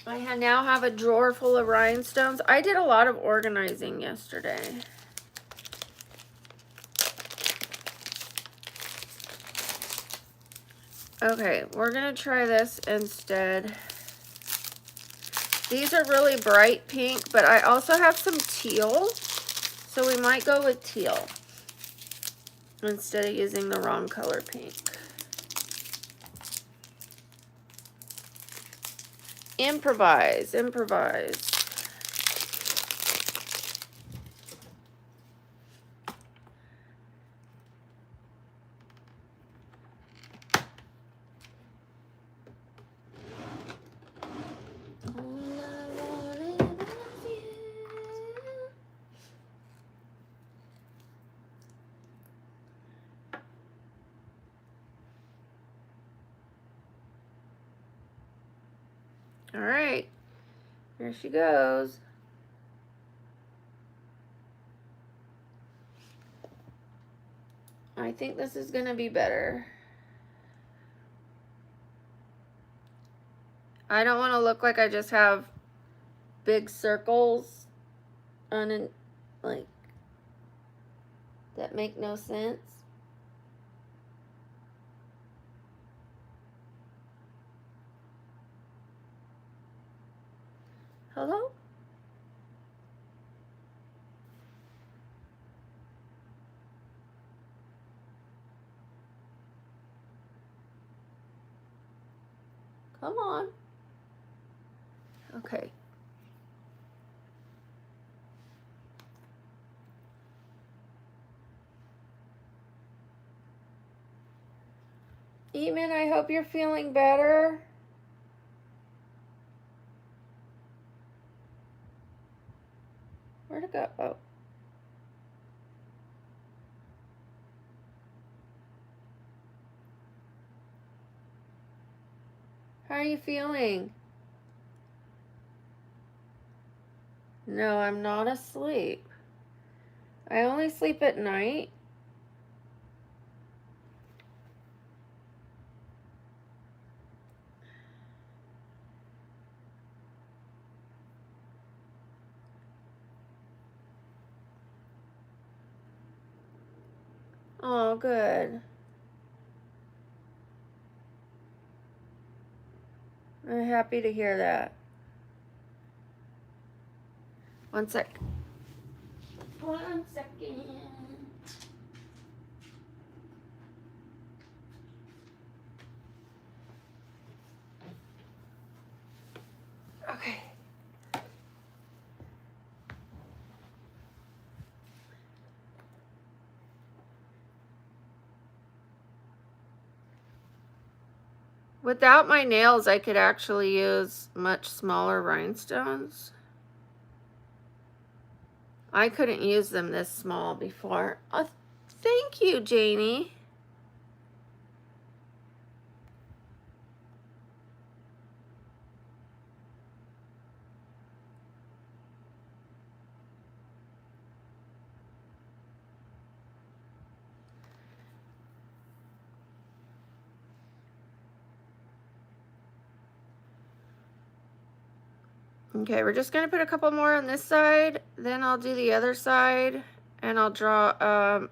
I now have a drawer full of rhinestones. I did a lot of organizing yesterday. Okay, we're gonna try this instead. These are really bright pink, but I also have some teal, so we might go with teal instead of using the wrong color pink. Improvise, improvise. All right, here she goes. I think this is gonna be better. I don't want to look like I just have big circles on an, like, that make no sense. Hello? Come on. Okay. Eamon, I hope you're feeling better. Where'd it go? Oh. How are you feeling? No, I'm not asleep. I only sleep at night. Oh, good. I'm happy to hear that. One sec. 1 second. Okay. Without my nails, I could actually use much smaller rhinestones. I couldn't use them this small before. Oh, thank you, Janie. Okay, we're just gonna put a couple more on this side, then I'll do the other side, and I'll draw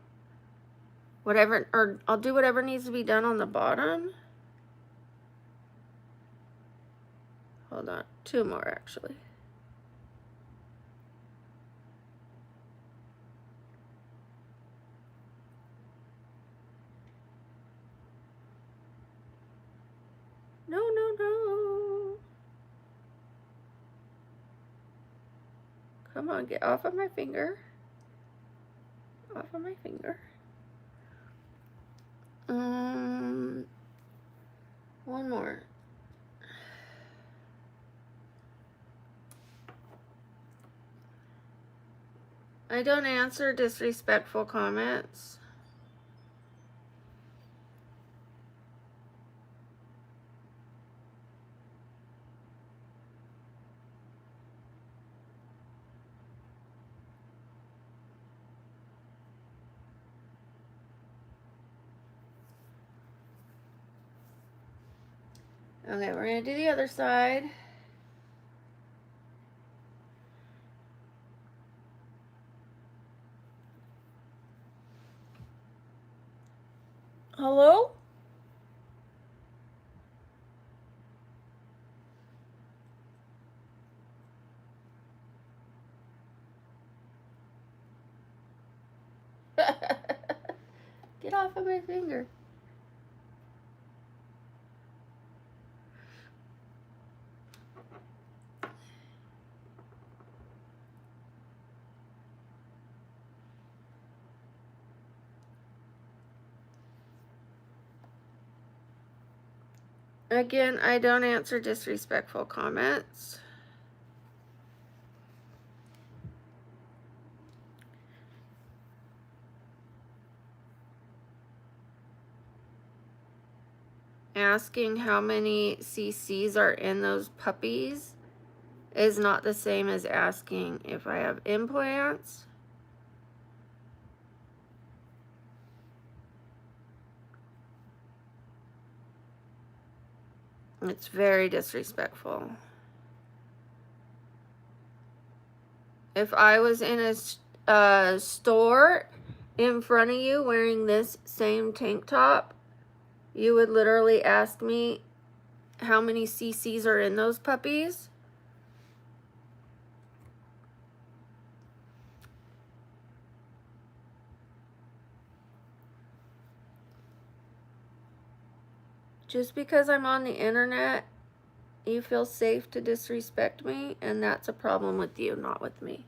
whatever, or I'll do whatever needs to be done on the bottom. Hold on, 2 more actually. No, no, no. Come on, get off of my finger. Off of my finger. One more. I don't answer disrespectful comments. Okay, we're gonna do the other side. Get off of my finger. Again, I don't answer disrespectful comments. Asking how many cc's are in those puppies is not the same as asking if I have implants. It's very disrespectful. If I was in a store in front of you wearing this same tank top, you would literally ask me how many cc's are in those puppies. Just because I'm on the internet, you feel safe to disrespect me, and that's a problem with you, not with me.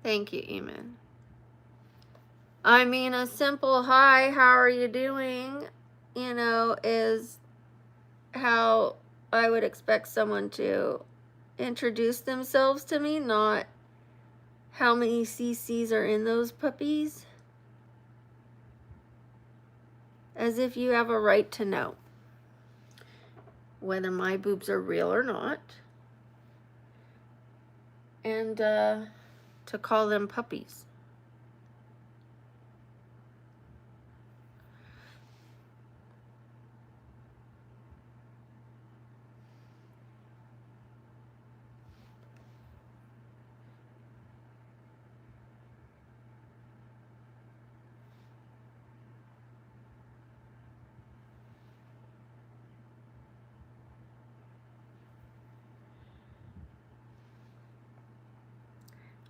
Thank you, Eamon. I mean, a simple hi, how are you doing, you know, is how I would expect someone to introduce themselves to me, not how many cc's are in those puppies. As if you have a right to know whether my boobs are real or not. And to call them puppies.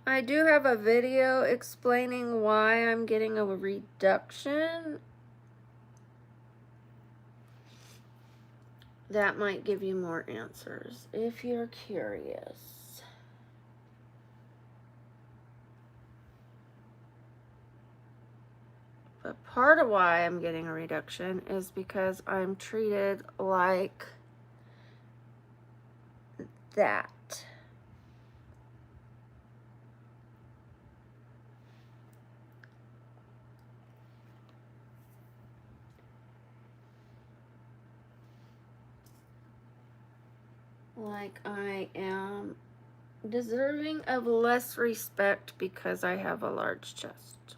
I do have a video explaining why I'm getting a reduction. That might give you more answers if you're curious. But part of why I'm getting a reduction is because I'm treated like that. Like I am deserving of less respect because I have a large chest.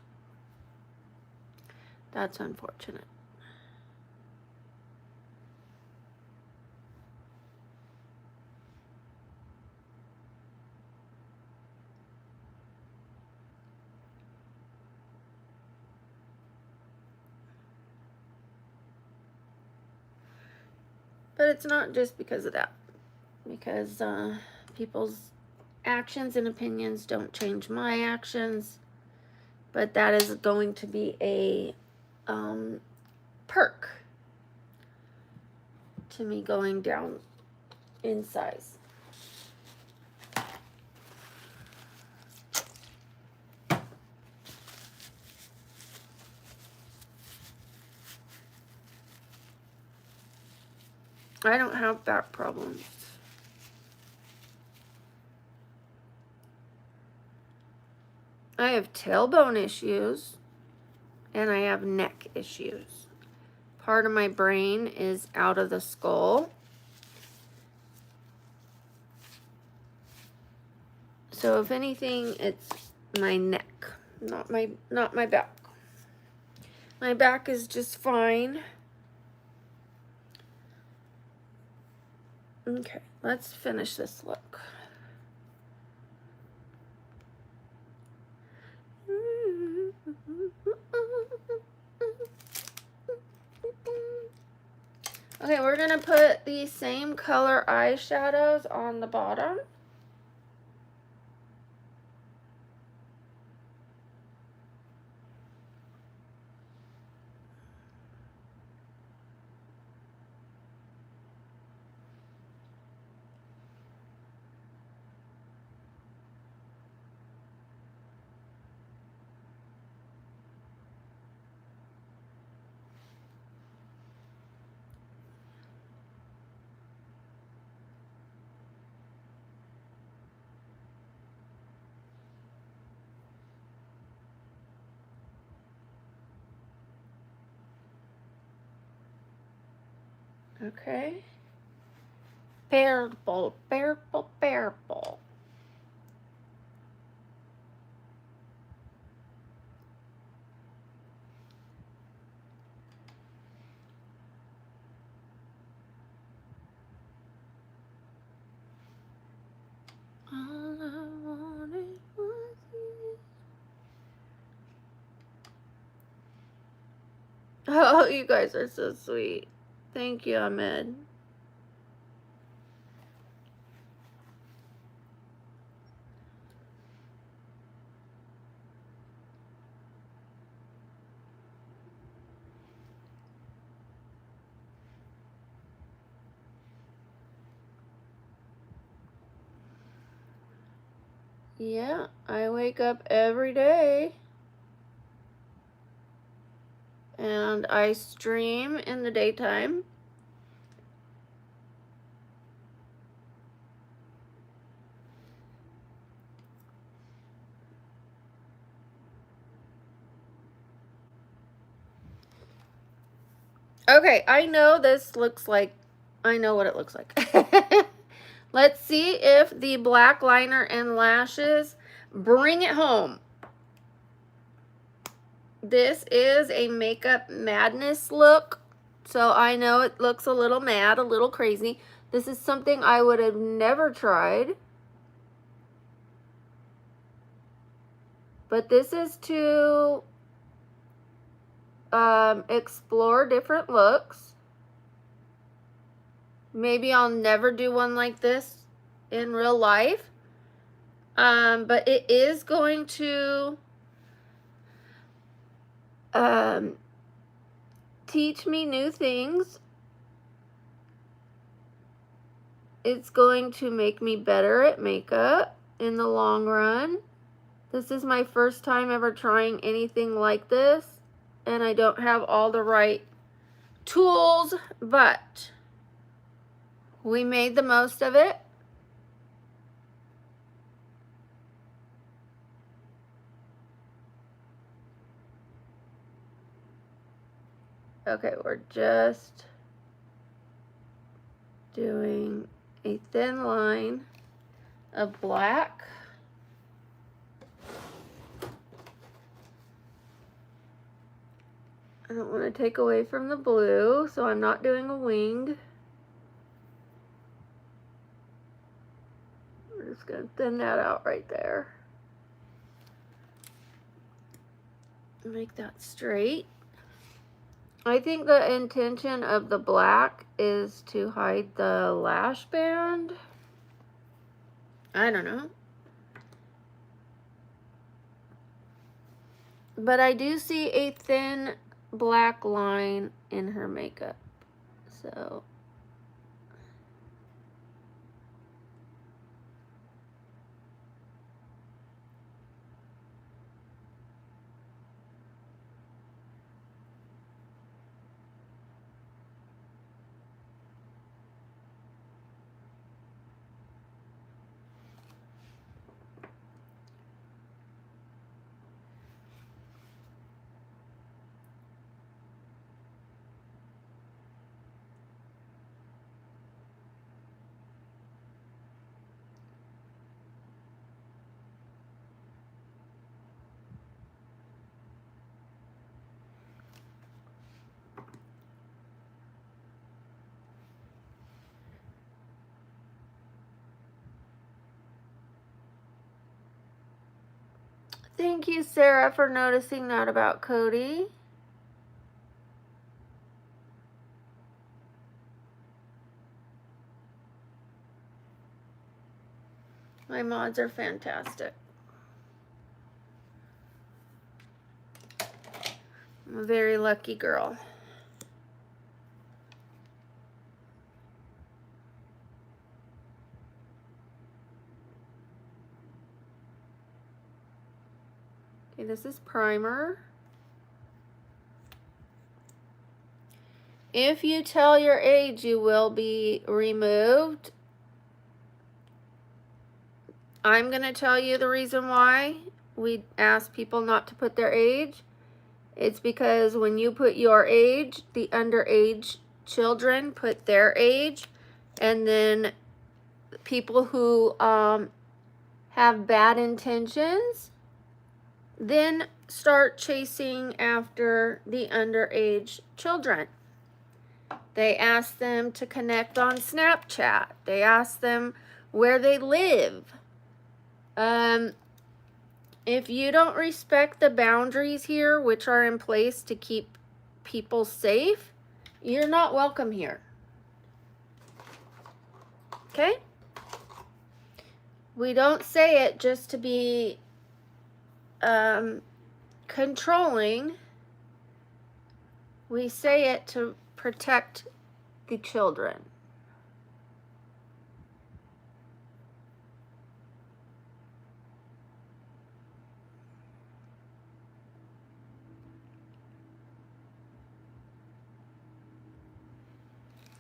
That's unfortunate. But it's not just because of that. Because people's actions and opinions don't change my actions. But that is going to be a perk to me going down in size. I don't have back problems. I have tailbone issues and I have neck issues. Part of my brain is out of the skull. So if anything, it's my neck, not my back. My back is just fine. Okay, let's finish this look. Okay, we're gonna put the same color eyeshadows on the bottom. Okay. Purple, purple, purple. All I wanted was you. Oh, you guys are so sweet. Thank you, Ahmed. Yeah, I wake up every day and I stream in the daytime. Okay, I know this looks like, I know what it looks like. Let's see if the black liner and lashes bring it home. This is a Makeup Madness look, so I know it looks a little mad, a little crazy. This is something I would have never tried. But this is to explore different looks. Maybe I'll never do one like this in real life. But it is going to teach me new things. It's going to make me better at makeup in the long run. This is my first time ever trying anything like this, and I don't have all the right tools, but we made the most of it. Okay, we're just doing a thin line of black. I don't want to take away from the blue, so I'm not doing a wing. We're just going to thin that out right there. Make that straight. I think the intention of the black is to hide the lash band. I don't know. But I do see a thin black line in her makeup. So Thank you, Sarah, for noticing that about Cody. My mods are fantastic. I'm a very lucky girl. Okay, this is primer. If you tell your age, you will be removed. I'm going to tell you the reason why we ask people not to put their age. It's because when you put your age, the underage children put their age, and then people who have bad intentions then start chasing after the underage children. They ask them to connect on Snapchat. They ask them where they live. If you don't respect the boundaries here, which are in place to keep people safe, you're not welcome here. Okay? We don't say it just to be controlling. We say it to protect the children.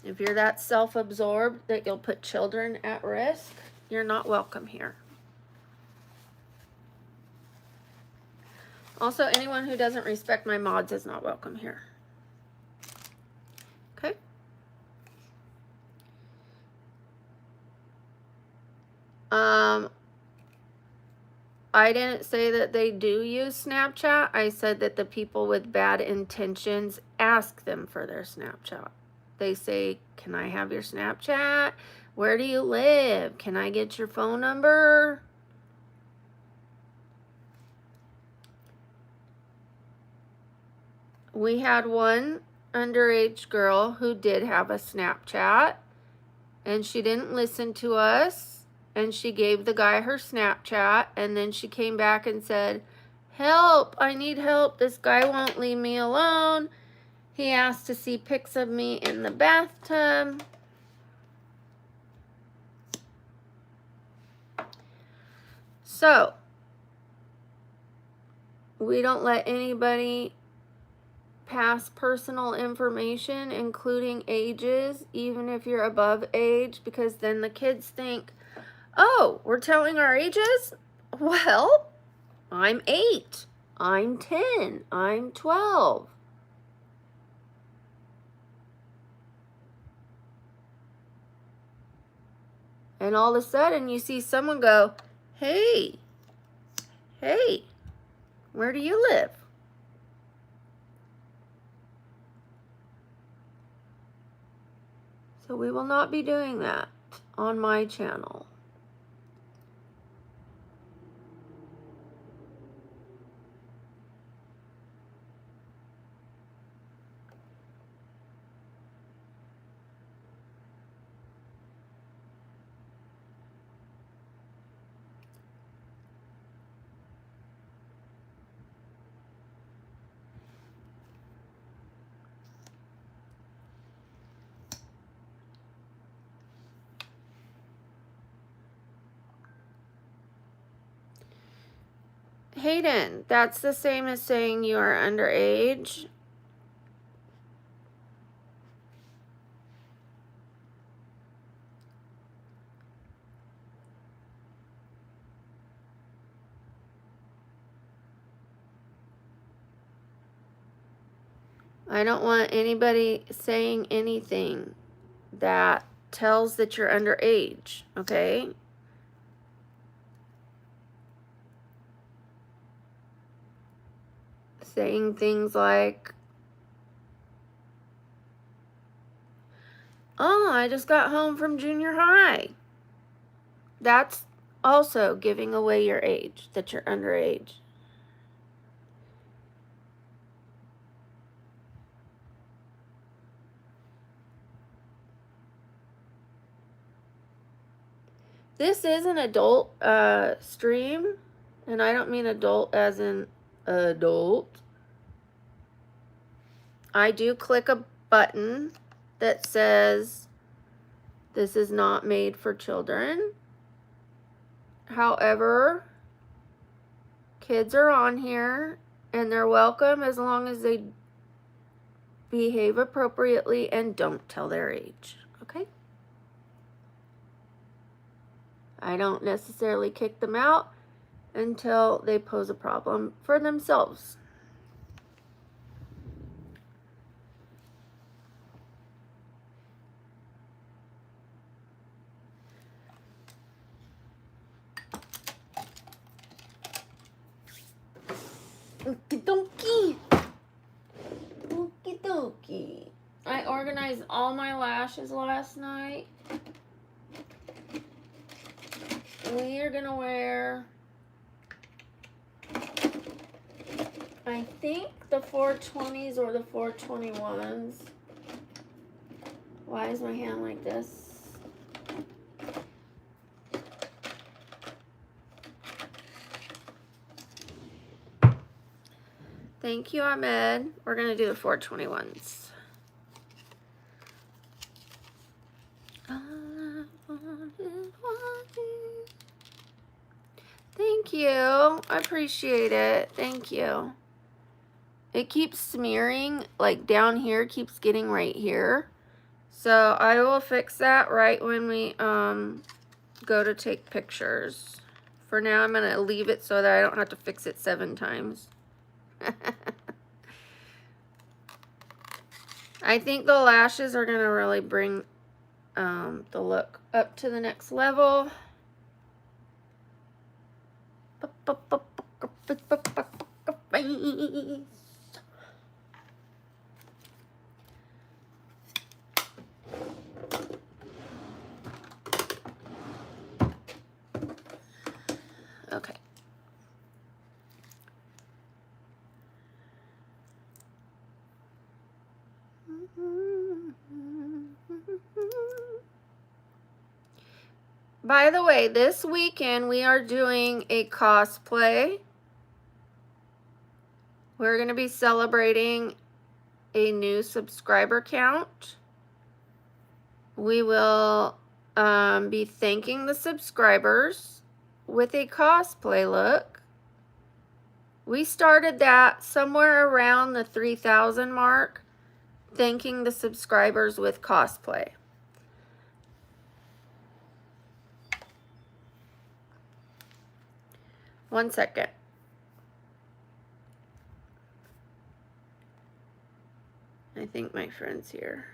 If you're that self-absorbed that you'll put children at risk, you're not welcome here. Also, anyone who doesn't respect my mods is not welcome here. Okay? I didn't say that they do use Snapchat. I said that the people with bad intentions ask them for their Snapchat. They say, can I have your Snapchat? Where do you live? Can I get your phone number? We had one underage girl who did have a Snapchat, and she didn't listen to us, and she gave the guy her Snapchat, and then she came back and said, help, I need help. This guy won't leave me alone. He asked to see pics of me in the bathtub. So, we don't let anybody pass personal information, including ages, even if you're above age, because then the kids think, oh, we're telling our ages? Well, I'm 8, I'm 10, I'm 12. And all of a sudden you see someone go, hey, where do you live? So we will not be doing that on my channel. Hayden, that's the same as saying you are underage. I don't want anybody saying anything that tells that you're underage, okay? Saying things like, oh, I just got home from junior high. That's also giving away your age, that you're underage. This is an adult stream, and I don't mean adult as in adult. I do click a button that says this is not made for children. However, kids are on here and they're welcome as long as they behave appropriately and don't tell their age, okay? I don't necessarily kick them out until they pose a problem for themselves. Okie dokie. Okie dokie. I organized all my lashes last night. We are gonna wear, I think, the 420s or the 421s. Why is my hand like this? Thank you, Ahmed. We're gonna do the 421s. Thank you. I appreciate it. Thank you. It keeps smearing, like down here, keeps getting right here. So I will fix that right when we go to take pictures. For now, I'm going to leave it so that I don't have to fix it 7 times. I think the lashes are going to really bring the look up to the next level. Okay. By the way, this weekend we are doing a cosplay. We're going to be celebrating a new subscriber count. We will be thanking the subscribers with a cosplay look. We started that somewhere around the 3,000 mark, thanking the subscribers with cosplay. One second. I think my friend's here.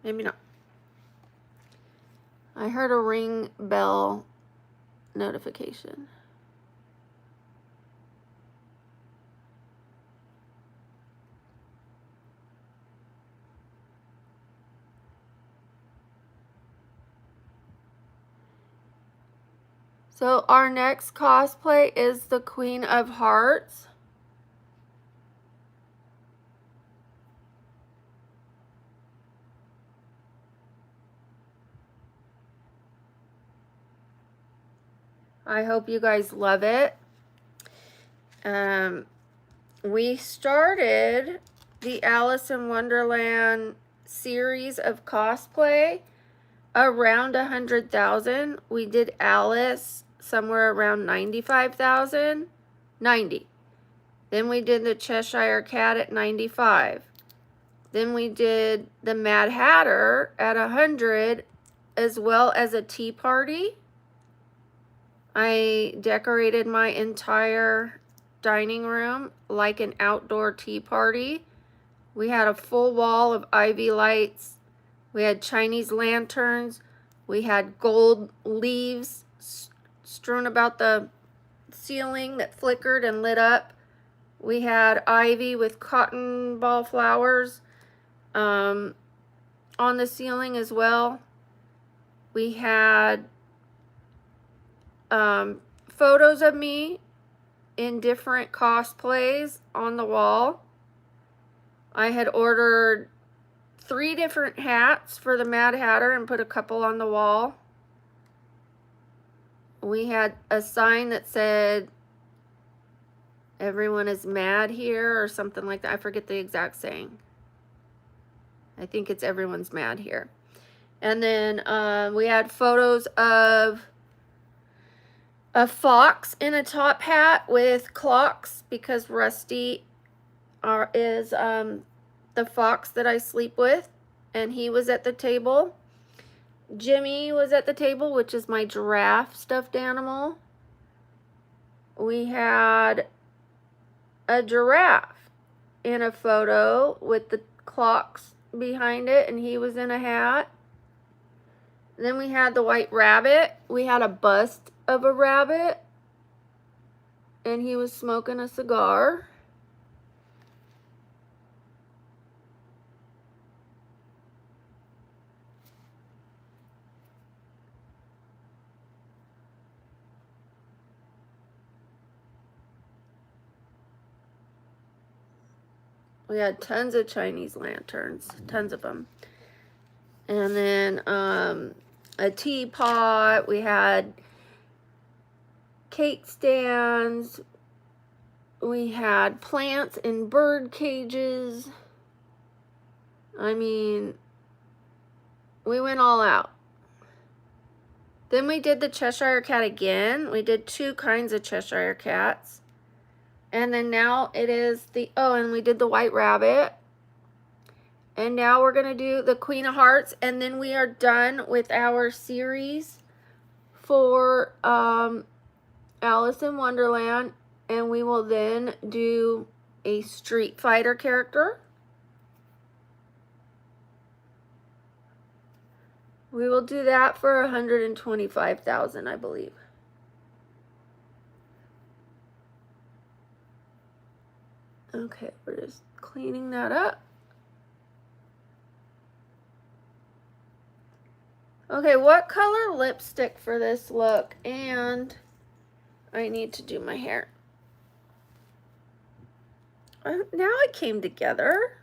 Maybe not. I heard a ring bell notification. So our next cosplay is the Queen of Hearts. I hope you guys love it. We started the Alice in Wonderland series of cosplay around 100,000. We did Alice somewhere around 95,000, 90. Then we did the Cheshire Cat at 95. Then we did the Mad Hatter at 100, as well as a tea party. I decorated my entire dining room like an outdoor tea party. We had a full wall of ivy lights. We had Chinese lanterns. We had gold leaves strewn about the ceiling that flickered and lit up. We had ivy with cotton ball flowers on the ceiling as well. We had photos of me in different cosplays on the wall. I had ordered 3 different hats for the Mad Hatter and put a couple on the wall. We had a sign that said, "Everyone is mad here," or something like that. I forget the exact saying. I think it's "Everyone's mad here." And then we had photos of a fox in a top hat with clocks, because Rusty is the fox that I sleep with, and he was at the table. Jimmy was at the table, which is my giraffe stuffed animal. We had a giraffe in a photo with the clocks behind it, and he was in a hat. Then we had the white rabbit. We had a bust of a rabbit, and he was smoking a cigar. We had tons of Chinese lanterns, tons of them. And then a teapot. We had cake stands. We had plants in bird cages. I mean, we went all out. Then we did the Cheshire Cat again. We did 2 kinds of Cheshire Cats. And then now it is the, oh, and we did the White Rabbit. And now we're going to do the Queen of Hearts. And then we are done with our series for Alice in Wonderland. And we will then do a Street Fighter character. We will do that for 125,000, I believe. Okay, we're just cleaning that up. Okay, what color lipstick for this look? And I need to do my hair. Now it came together.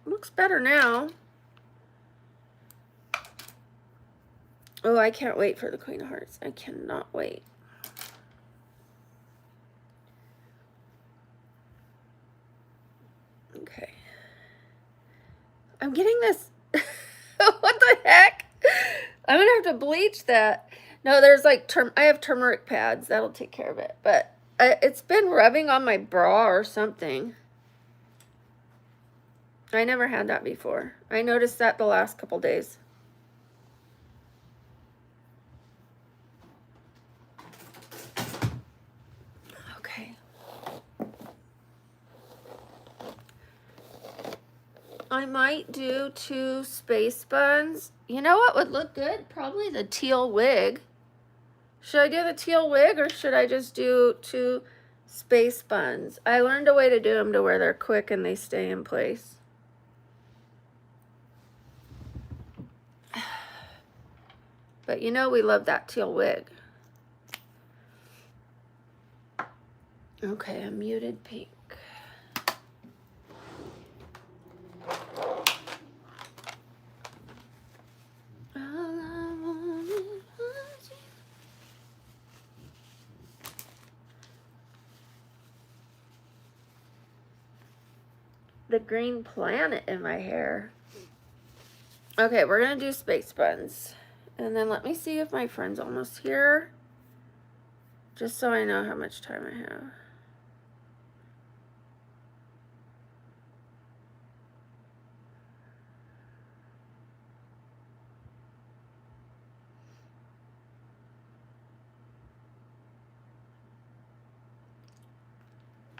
Looks better now. Oh, I can't wait for the Queen of Hearts. I cannot wait. Okay. I'm getting this. What the heck? I'm going to have to bleach that. No, there's like, I have turmeric pads. That'll take care of it. But it's been rubbing on my bra or something. I never had that before. I noticed that the last couple days. Okay. I might do 2 space buns. You know what would look good? Probably the teal wig. Should I do the teal wig, or should I just do 2 space buns? I learned a way to do them to where they're quick and they stay in place. But you know we love that teal wig. Okay, a muted pink. The green planet in my hair. Okay, we're gonna do space buns. And then let me see if my friend's almost here. Just so I know how much time I have.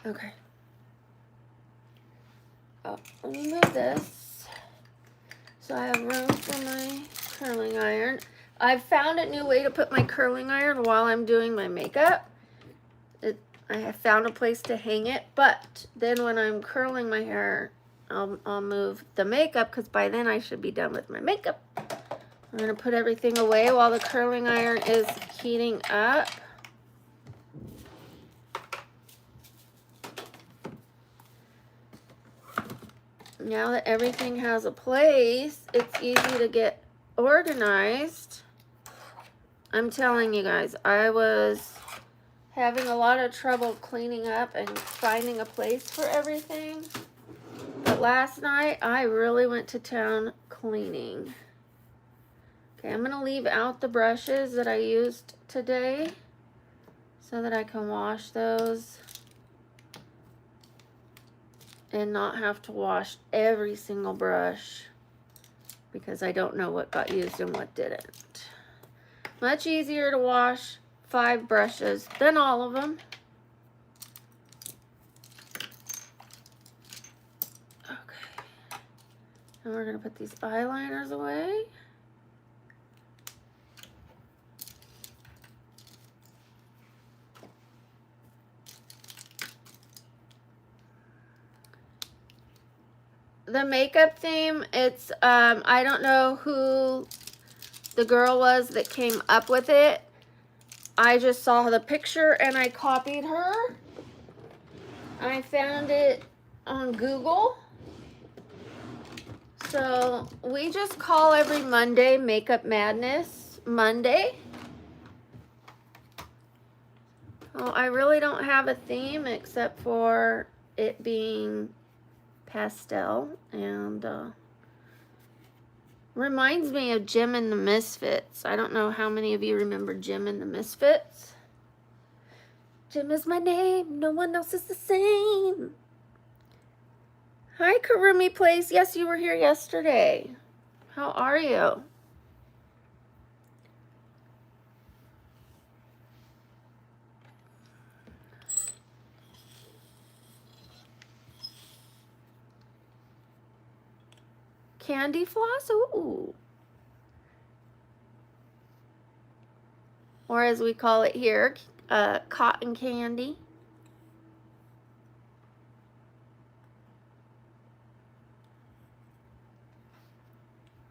Okay. Oh, let me move this so I have room for my curling iron. I've found a new way to put my curling iron while I'm doing my makeup. I have found a place to hang it, but then when I'm curling my hair, I'll move the makeup, because by then I should be done with my makeup. I'm going to put everything away while the curling iron is heating up. Now that everything has a place, it's easy to get organized. I'm telling you guys, I was having a lot of trouble cleaning up and finding a place for everything. But last night, I really went to town cleaning. Okay, I'm going to leave out the brushes that I used today so that I can wash those and not have to wash every single brush because I don't know what got used and what didn't. Much easier to wash 5 brushes than all of them. Okay. And we're going to put these eyeliners away. The makeup theme, it's, I don't know who the girl was that came up with it. I just saw the picture and I copied her. I found it on Google. So we just call every Monday Makeup Madness Monday. Well, I really don't have a theme except for it being pastel and reminds me of Jim and the Misfits. I don't know how many of you remember Jim and the Misfits. Jim is my name, no one else is the same. Hi, Karumi Place. Yes, you were here yesterday. How are you? Candy floss? Ooh. Or as we call it here, cotton candy.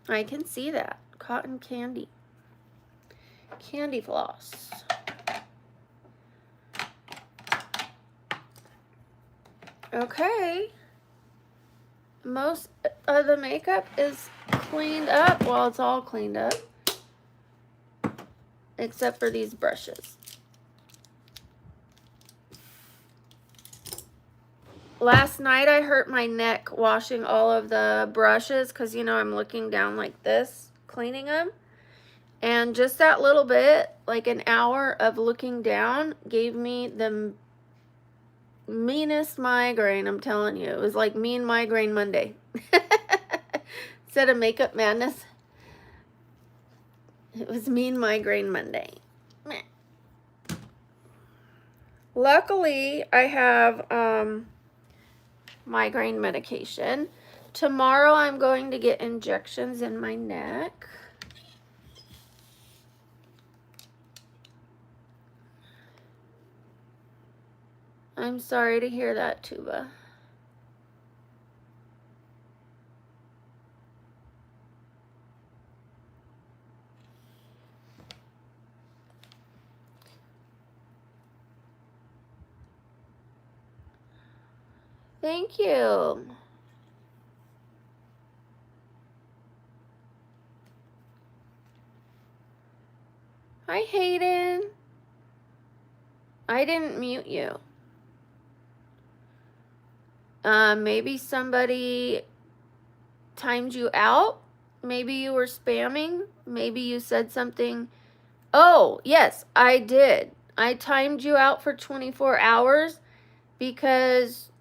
I can see that. Cotton candy. Candy floss. Okay. Most of the makeup is cleaned up. Well, it's all cleaned up. Except for these brushes. Last night I hurt my neck washing all of the brushes because, you know, I'm looking down like this, cleaning them. And just that little bit, like an hour of looking down, gave me the meanest migraine, I'm telling you. It was like Mean Migraine Monday. Instead of Makeup Madness, it was Mean Migraine Monday. Meh. Luckily, I have migraine medication. Tomorrow, I'm going to get injections in my neck. I'm sorry to hear that, Tuba. Thank you. Hi, Hayden. I didn't mute you. Maybe somebody timed you out. Maybe you were spamming. Maybe you said something. Oh, yes, I did. I timed you out for 24 hours because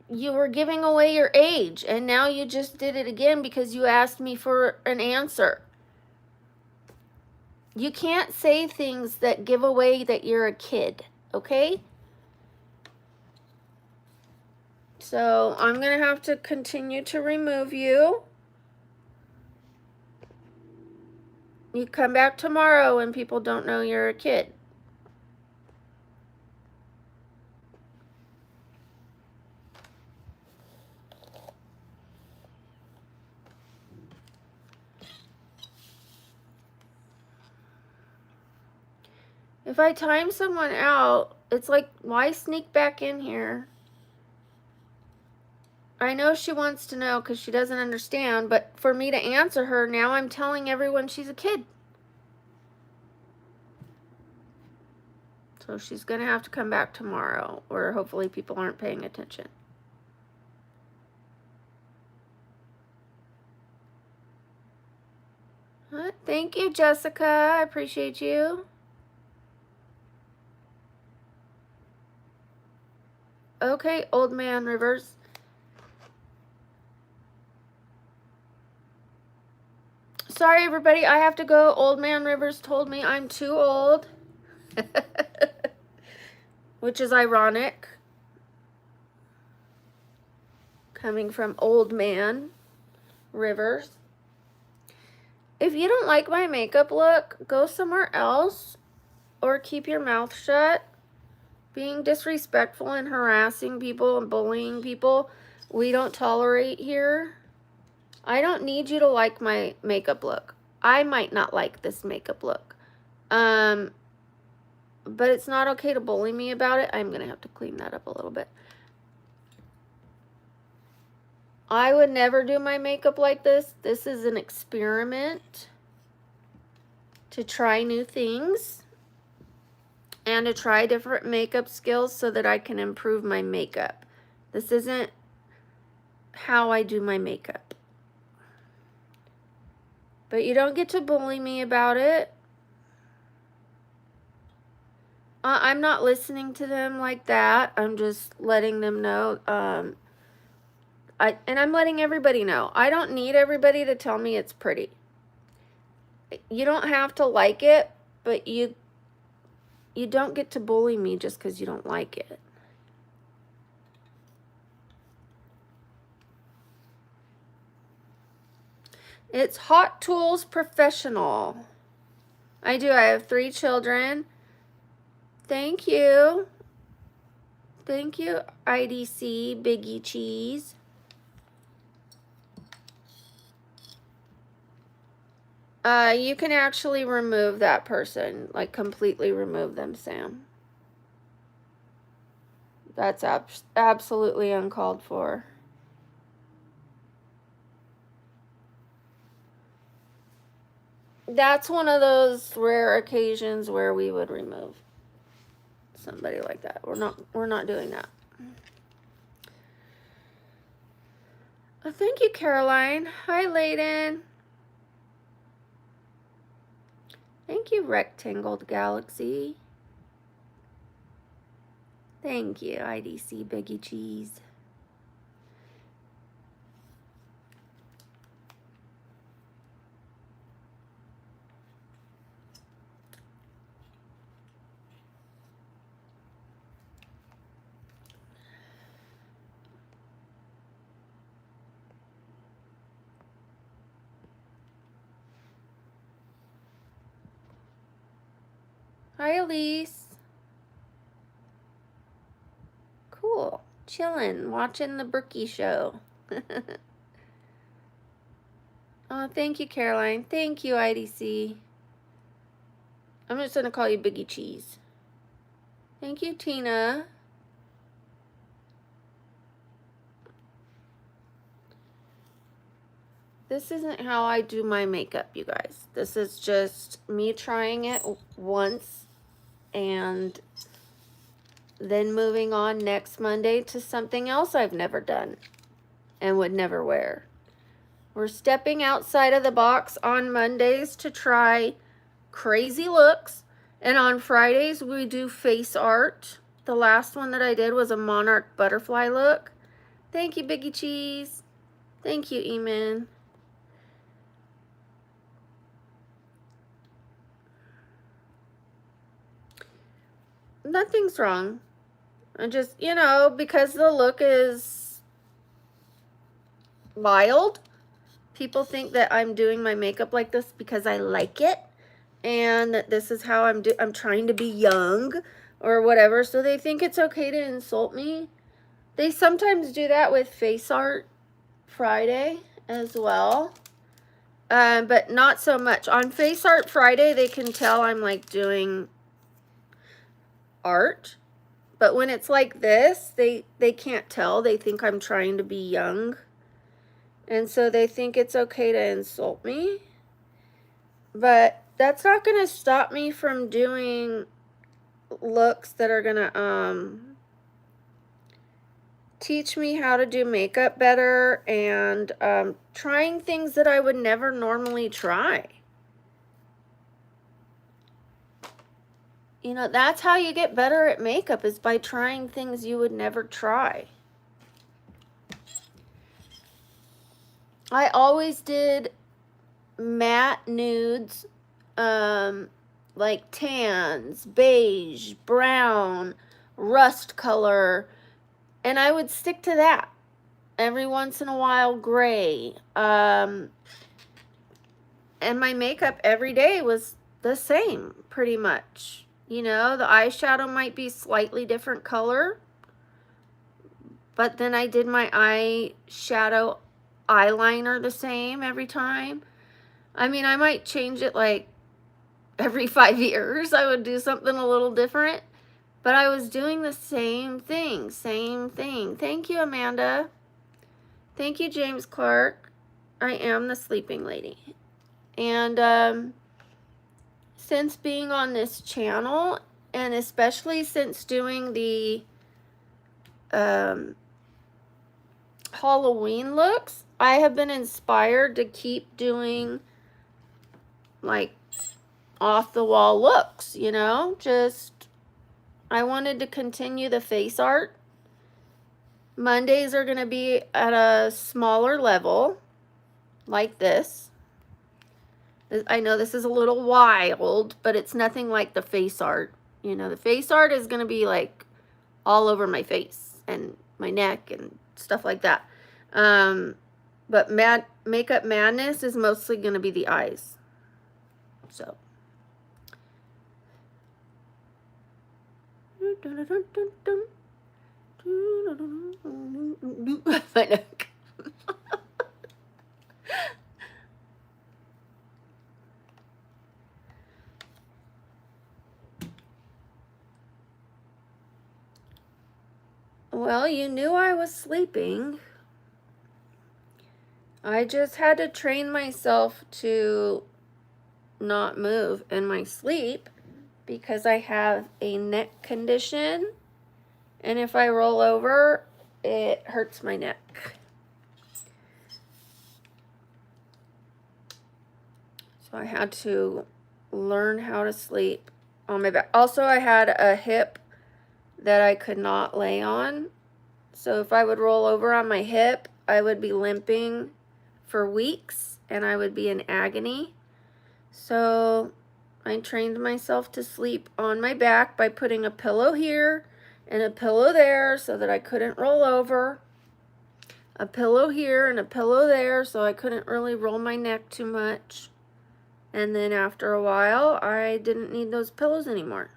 you were giving away your age, and now you just did it again because you asked me for an answer. You can't say things that give away that you're a kid, okay? So I'm going to have to continue to remove you. You come back tomorrow and people don't know you're a kid. If I time someone out, it's like, why sneak back in here? I know she wants to know because she doesn't understand, but for me to answer her, now I'm telling everyone she's a kid. So she's going to have to come back tomorrow, or hopefully people aren't paying attention. Thank you, Jessica. I appreciate you. Okay, Old Man Rivers. Sorry, everybody. I have to go. Old Man Rivers told me I'm too old. Which is ironic. Coming from Old Man Rivers. If you don't like my makeup look, go somewhere else or keep your mouth shut. Being disrespectful and harassing people and bullying people, we don't tolerate here. I don't need you to like my makeup look. I might not like this makeup look. But it's not okay to bully me about it. I'm going to have to clean that up a little bit. I would never do my makeup like this. This is an experiment to try new things and to try different makeup skills so that I can improve my makeup. This isn't how I do my makeup. But you don't get to bully me about it. I'm not listening to them like that. I'm just letting them know. And I'm letting everybody know. I don't need everybody to tell me it's pretty. You don't have to like it, but you don't get to bully me just because you don't like it. It's Hot Tools Professional. I do. I have 3 children. Thank you. Thank you, IDC Biggie Cheese. You can actually remove that person, like completely remove them, Sam. That's absolutely uncalled for. That's one of those rare occasions where we would remove somebody like that. We're not doing that. Oh, thank you, Caroline. Hi, Layden. Thank you, Rectangled Galaxy. Thank you, IDC Biggie Cheese. Hi, Elise. Cool. Chilling, watching the Brookie show. Oh, thank you, Caroline. Thank you, IDC. I'm just going to call you Biggie Cheese. Thank you, Tina. This isn't how I do my makeup, you guys. This is just me trying it once and then moving on next Monday to something else I've never done and would never wear. We're stepping outside of the box on Mondays to try crazy looks. And on Fridays, we do face art. The last one that I did was a monarch butterfly look. Thank you, Biggie Cheese. Thank you, Eamon. Nothing's wrong. I just, you know, because the look is wild, people think that I'm doing my makeup like this because I like it and that this is how I'm trying to be young or whatever, so they think it's okay to insult me. They sometimes do that with Face Art Friday as well, but not so much. On Face Art Friday, they can tell I'm like doing art, But when it's like this, they can't tell. They think I'm trying to be young. And so they think it's okay to insult me. But that's not going to stop me from doing looks that are going to teach me how to do makeup better, and trying things that I would never normally try. You know, that's how you get better at makeup, is by trying things you would never try. I always did matte nudes, like tans, beige, brown, rust color, and I would stick to that. Every once in a while, gray. And my makeup every day was the same, pretty much. You know, the eyeshadow might be slightly different color, but then I did my eyeshadow eyeliner the same every time. I mean, I might change it like every 5 years. I would do something a little different, but I was doing the same thing, same thing. Thank you, Amanda. Thank you, James Clark. I am the sleeping lady. And since being on this channel, and especially since doing the Halloween looks, I have been inspired to keep doing like off the wall looks, you know. Just, I wanted to continue the face art. Mondays are going to be at a smaller level like this. I know this is a little wild, but it's nothing like the face art. You know, the face art is going to be like all over my face and my neck and stuff like that. But Makeup Madness is mostly going to be the eyes. So. My neck. Well, you knew I was sleeping. I just had to train myself to not move in my sleep because I have a neck condition, and if I roll over, it hurts my neck. So I had to learn how to sleep on my back. Also, I had a hip that I could not lay on. So if I would roll over on my hip, I would be limping for weeks and I would be in agony. So I trained myself to sleep on my back by putting a pillow here and a pillow there so that I couldn't roll over. A pillow here and a pillow there so I couldn't really roll my neck too much. And then after a while, I didn't need those pillows anymore.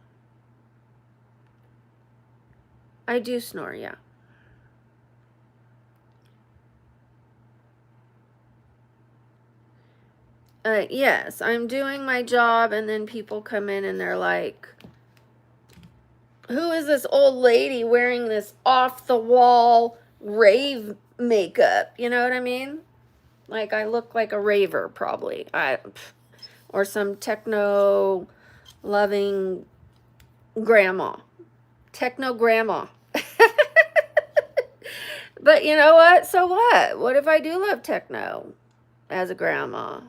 I do snore, yeah. Yes, I'm doing my job, and then people come in and they're like, who is this old lady wearing this off-the-wall rave makeup? You know what I mean? Like, I look like a raver, probably. Or some techno-loving grandma. Techno-grandma. But you know what? So what? What if I do love techno as a grandma?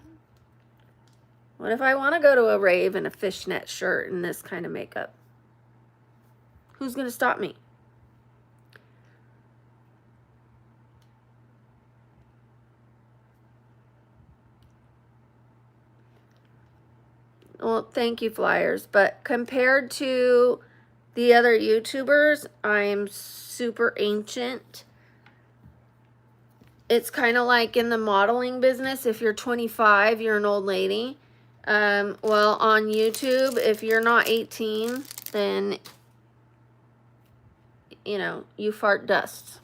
What if I want to go to a rave in a fishnet shirt and this kind of makeup? Who's going to stop me? Well, thank you, Flyers. But compared to the other YouTubers, I'm super ancient. It's kind of like in the modeling business. If you're 25, you're an old lady. Well, on YouTube, if you're not 18, then, you know, you fart dust.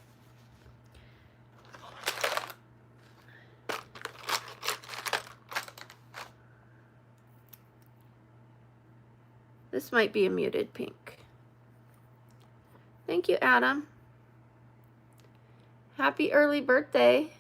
This might be a muted pink. Thank you, Adam. Happy early birthday.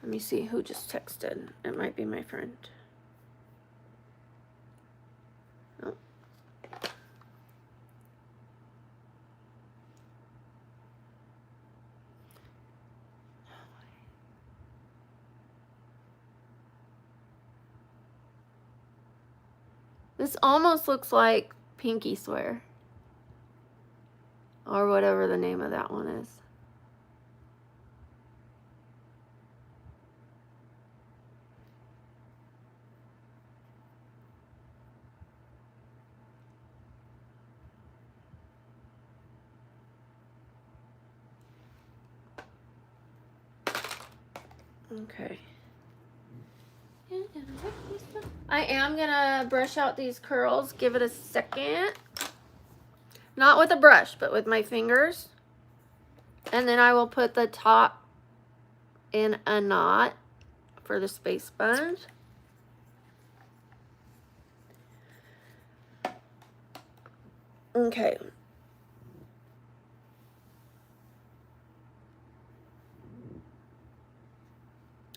Let me see who just texted. It might be my friend. Oh. This almost looks like Pinky Swear. Or whatever the name of that one is. Okay. I am gonna brush out these curls. Give it a second. Not with a brush, but with my fingers. And then I will put the top in a knot for the space sponge. Okay.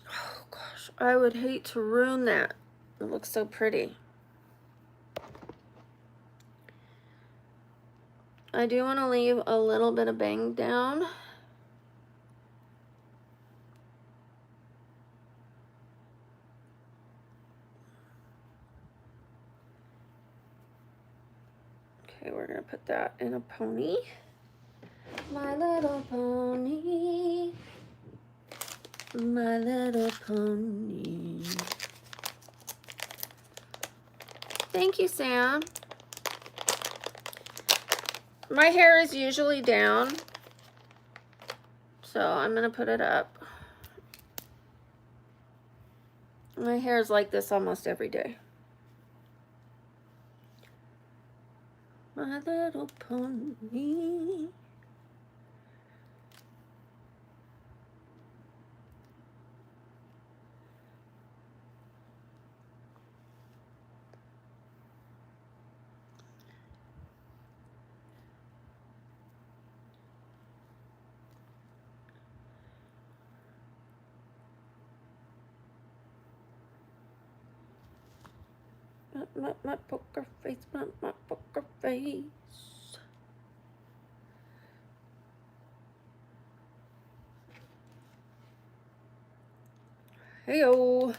Oh gosh, I would hate to ruin that. It looks so pretty. I do want to leave a little bit of bang down. Okay, we're going to put that in a pony. My little pony. My little pony. Thank you, Sam. My hair is usually down, so I'm going to put it up. My hair is like this almost every day. My little pony. My poker face, my poker face. Heyo.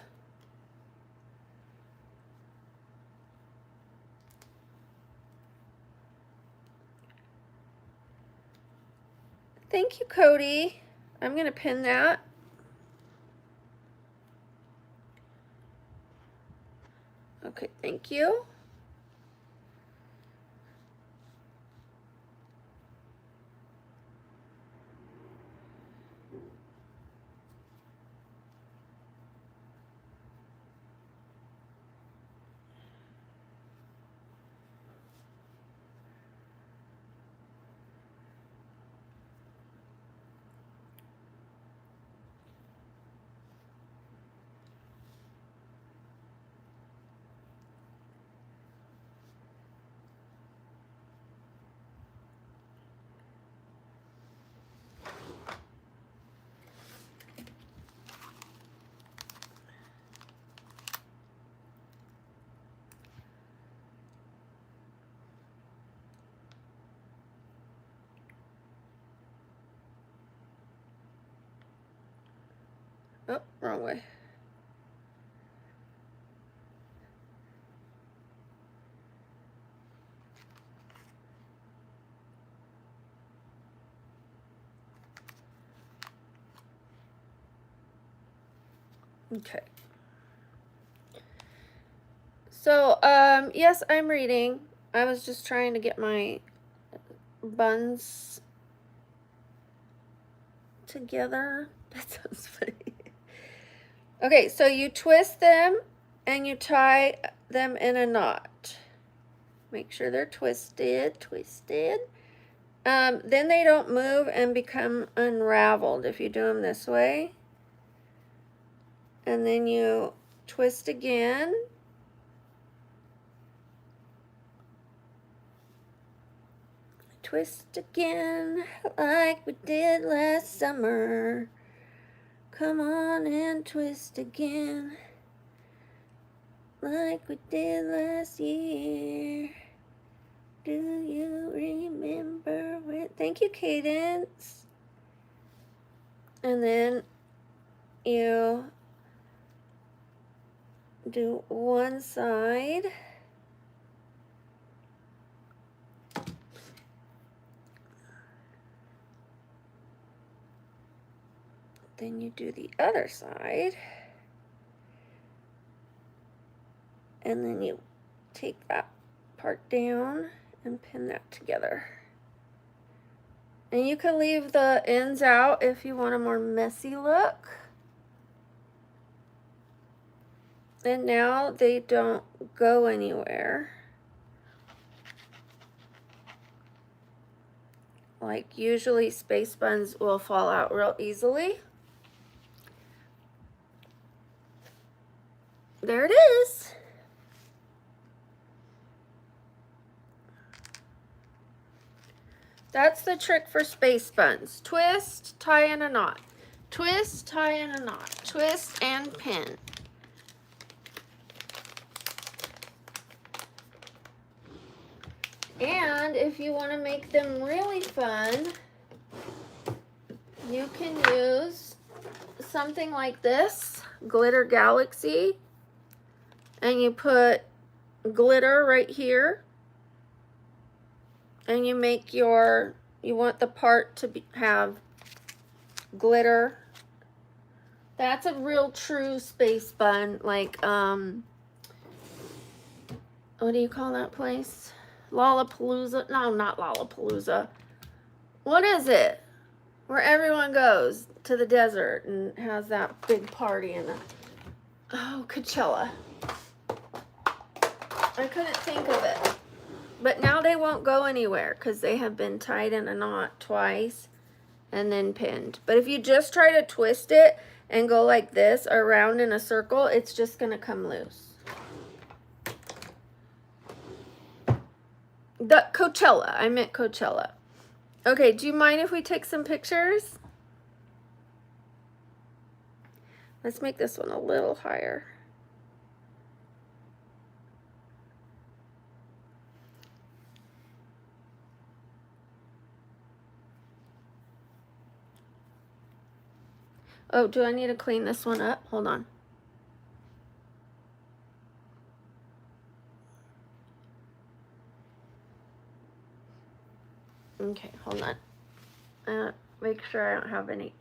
Thank you, Cody. I'm gonna pin that. Okay, thank you. Oh, wrong way. Okay. So, yes, I'm reading. I was just trying to get my buns together. That sounds funny. Okay, so you twist them and you tie them in a knot. Make sure they're twisted. Then they don't move and become unraveled if you do them this way. And then you twist again. Twist again like we did last summer. Come on and twist again like we did last year. Do you remember when? Thank you, Cadence. And then you do one side. Then you do the other side. And then you take that part down and pin that together. And you can leave the ends out if you want a more messy look. And now they don't go anywhere. Like usually space buns will fall out real easily. There it is. That's the trick for space buns. Twist, tie in a knot. Twist, tie in a knot. Twist and pin. And if you want to make them really fun, you can use something like this, Glitter Galaxy, and you put glitter right here, and you make your, you want the part to have glitter. That's a real true space bun, like, what do you call that place? Lollapalooza? No, not Lollapalooza. What is it? Where everyone goes to the desert and has that big party in it. Oh, Coachella. I couldn't think of it. But now they won't go anywhere because they have been tied in a knot twice and then pinned. But if you just try to twist it and go like this around in a circle, it's just going to come loose. The Coachella. I meant Coachella. Okay, do you mind if we take some pictures? Let's make this one a little higher. Oh, do I need to clean this one up? Hold on. Okay, hold on. Make sure I don't have any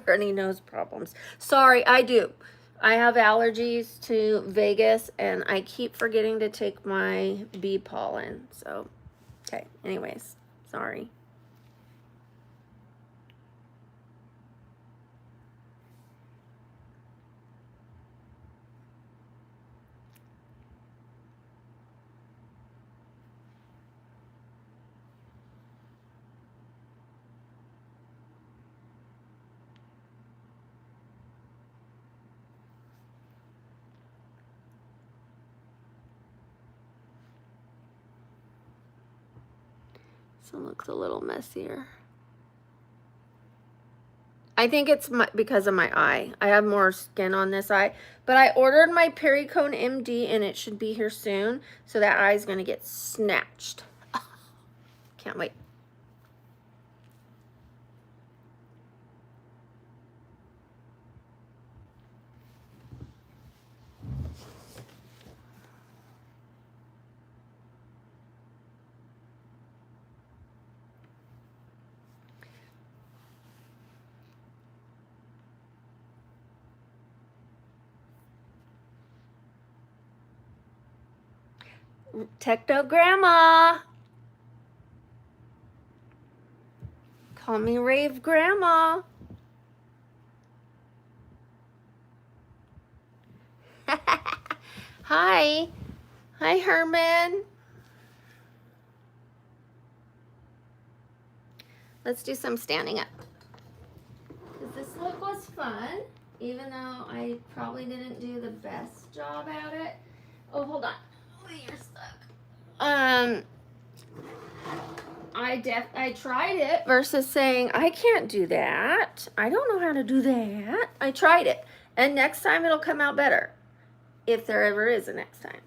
runny nose problems. Sorry, I do. I have allergies to Vegas, and I keep forgetting to take my bee pollen. So, okay, anyways, sorry. This one looks a little messier. I think it's because of my eye. I have more skin on this eye. But I ordered my Pericone MD, and it should be here soon. So that eye is going to get snatched. Can't wait. Techno Grandma. Call me Rave Grandma. Hi. Hi, Herman. Let's do some standing up. This look was fun, even though I probably didn't do the best job at it. Oh, hold on. Oh, you're stuck. I tried it versus saying, I can't do that. I don't know how to do that. I tried it. And next time it'll come out better. If there ever is a next time.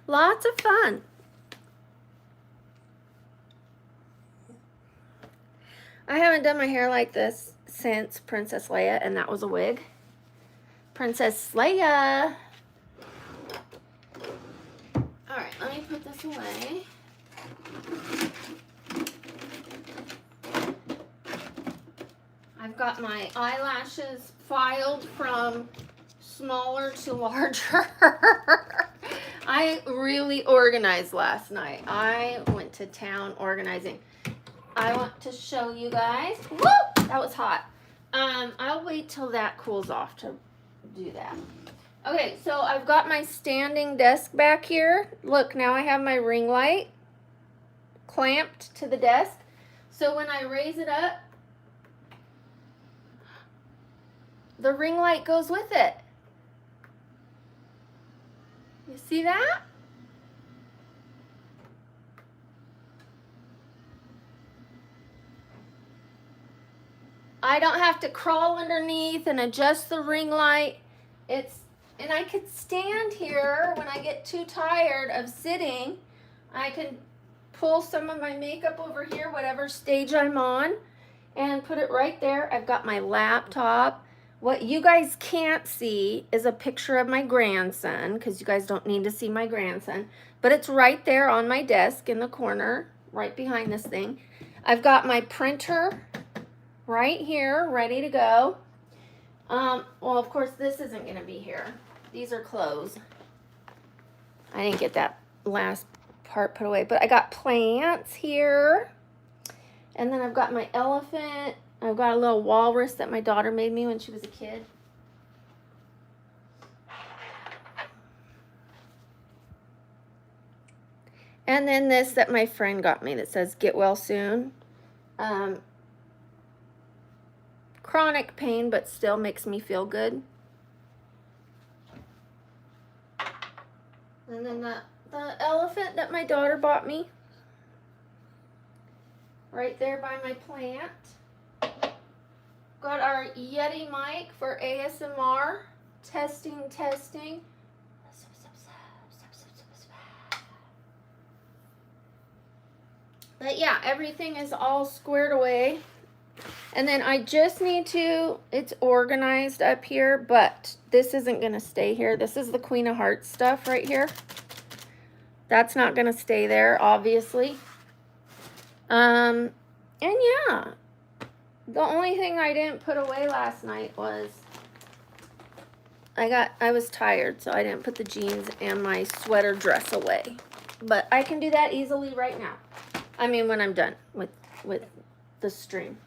Lots of fun. I haven't done my hair like this since Princess Leia, and that was a wig. Princess Leia. All right, let me put this away. I've got my eyelashes filed from smaller to larger. I really organized last night. I went to town organizing. I want to show you guys. Woo! That was hot. I'll wait till that cools off to do that. Okay, so I've got my standing desk back here. Look, now I have my ring light clamped to the desk. So when I raise it up, the ring light goes with it. You see that? I don't have to crawl underneath and adjust the ring light. And I could stand here when I get too tired of sitting. I can pull some of my makeup over here, whatever stage I'm on, and put it right there. I've got my laptop. What you guys can't see is a picture of my grandson, because you guys don't need to see my grandson, but it's right there on my desk in the corner, right behind this thing. I've got my printer right here, ready to go. Well, of course, this isn't going to be here. These are clothes. I didn't get that last part put away, but I got plants here. And then I've got my elephant. I've got a little walrus that my daughter made me when she was a kid. And then this that my friend got me that says, get well soon. Chronic pain, but still makes me feel good. And then the elephant that my daughter bought me. Right there by my plant. Got our Yeti mic for ASMR. Testing. But yeah, everything is all squared away. And then I just need to, it's organized up here, but this isn't going to stay here. This is the Queen of Hearts stuff right here. That's not going to stay there, obviously. And yeah, the only thing I didn't put away last night was I was tired, so I didn't put the jeans and my sweater dress away. But I can do that easily right now. I mean, when I'm done with the stream.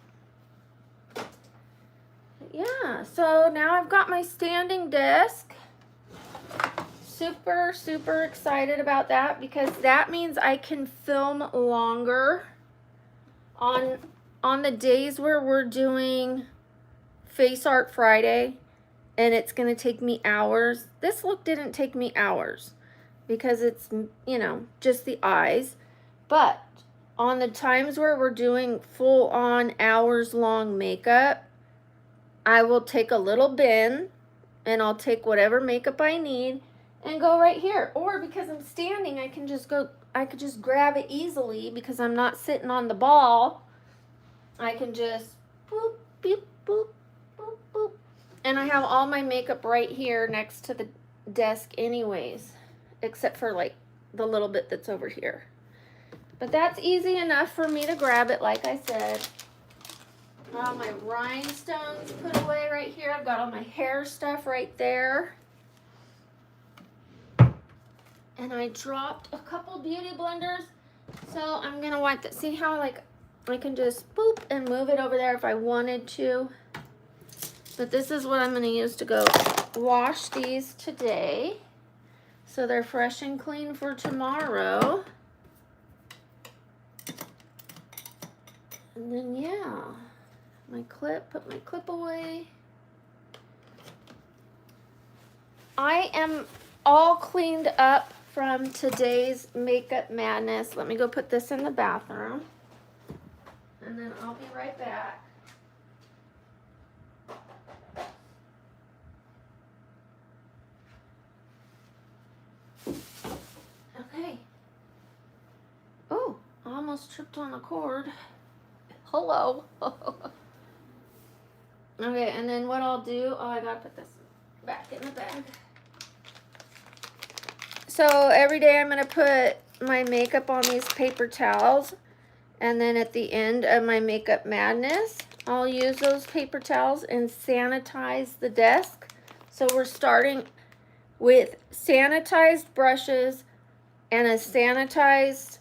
Yeah, so now I've got my standing desk. Super excited about that because that means I can film longer on the days where we're doing Face Art Friday, and it's going to take me hours. This look didn't take me hours because it's, you know, just the eyes. But on the times where we're doing full-on hours-long makeup, I will take a little bin and I'll take whatever makeup I need and go right here. Or because I'm standing, I could just grab it easily because I'm not sitting on the ball. I can just boop, beep, boop, Boop, boop. And I have all my makeup right here next to the desk anyways, except for like the little bit that's over here. But that's easy enough for me to grab it, like I said. Got all my rhinestones put away right here. I've got all my hair stuff right there. And I dropped a couple beauty blenders. So I'm gonna wipe that. See how like I can just boop and move it over there if I wanted to. But this is what I'm gonna use to go wash these today. So they're fresh and clean for tomorrow. And then yeah, my clip, put my clip away. I am all cleaned up from today's makeup madness. Let me go put this in the bathroom. And then I'll be right back. Okay. Oh, I almost tripped on the cord. Hello. Okay, and then what I'll do, oh, I gotta put this back in the bag. So every day I'm gonna put my makeup on these paper towels, and then at the end of my makeup madness, I'll use those paper towels and sanitize the desk. So we're starting with sanitized brushes and a sanitized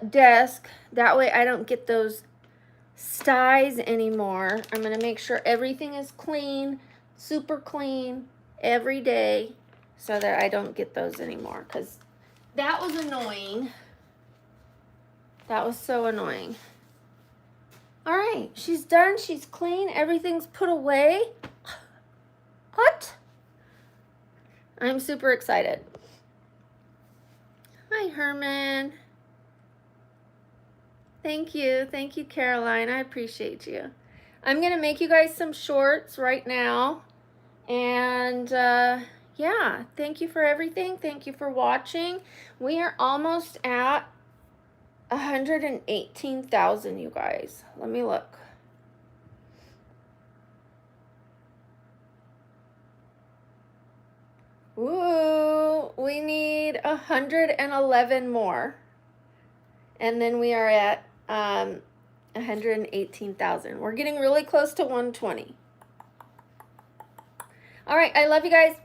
desk. That way I don't get those styes anymore. I'm going to make sure everything is clean, super clean every day so that I don't get those anymore, because that was annoying. That was so annoying. All right, she's done. She's clean. Everything's put away. What? I'm super excited. Hi, Herman. Thank you, Caroline. I appreciate you. I'm gonna make you guys some shorts right now. And yeah, thank you for everything. Thank you for watching. We are almost at 118,000, you guys. Let me look. Ooh, we need 111 more. And then we are at 118,000. We're getting really close to 120. All right, I love you guys.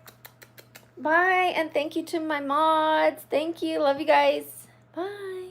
Bye, and thank you to my mods. Thank you. Love you guys. Bye.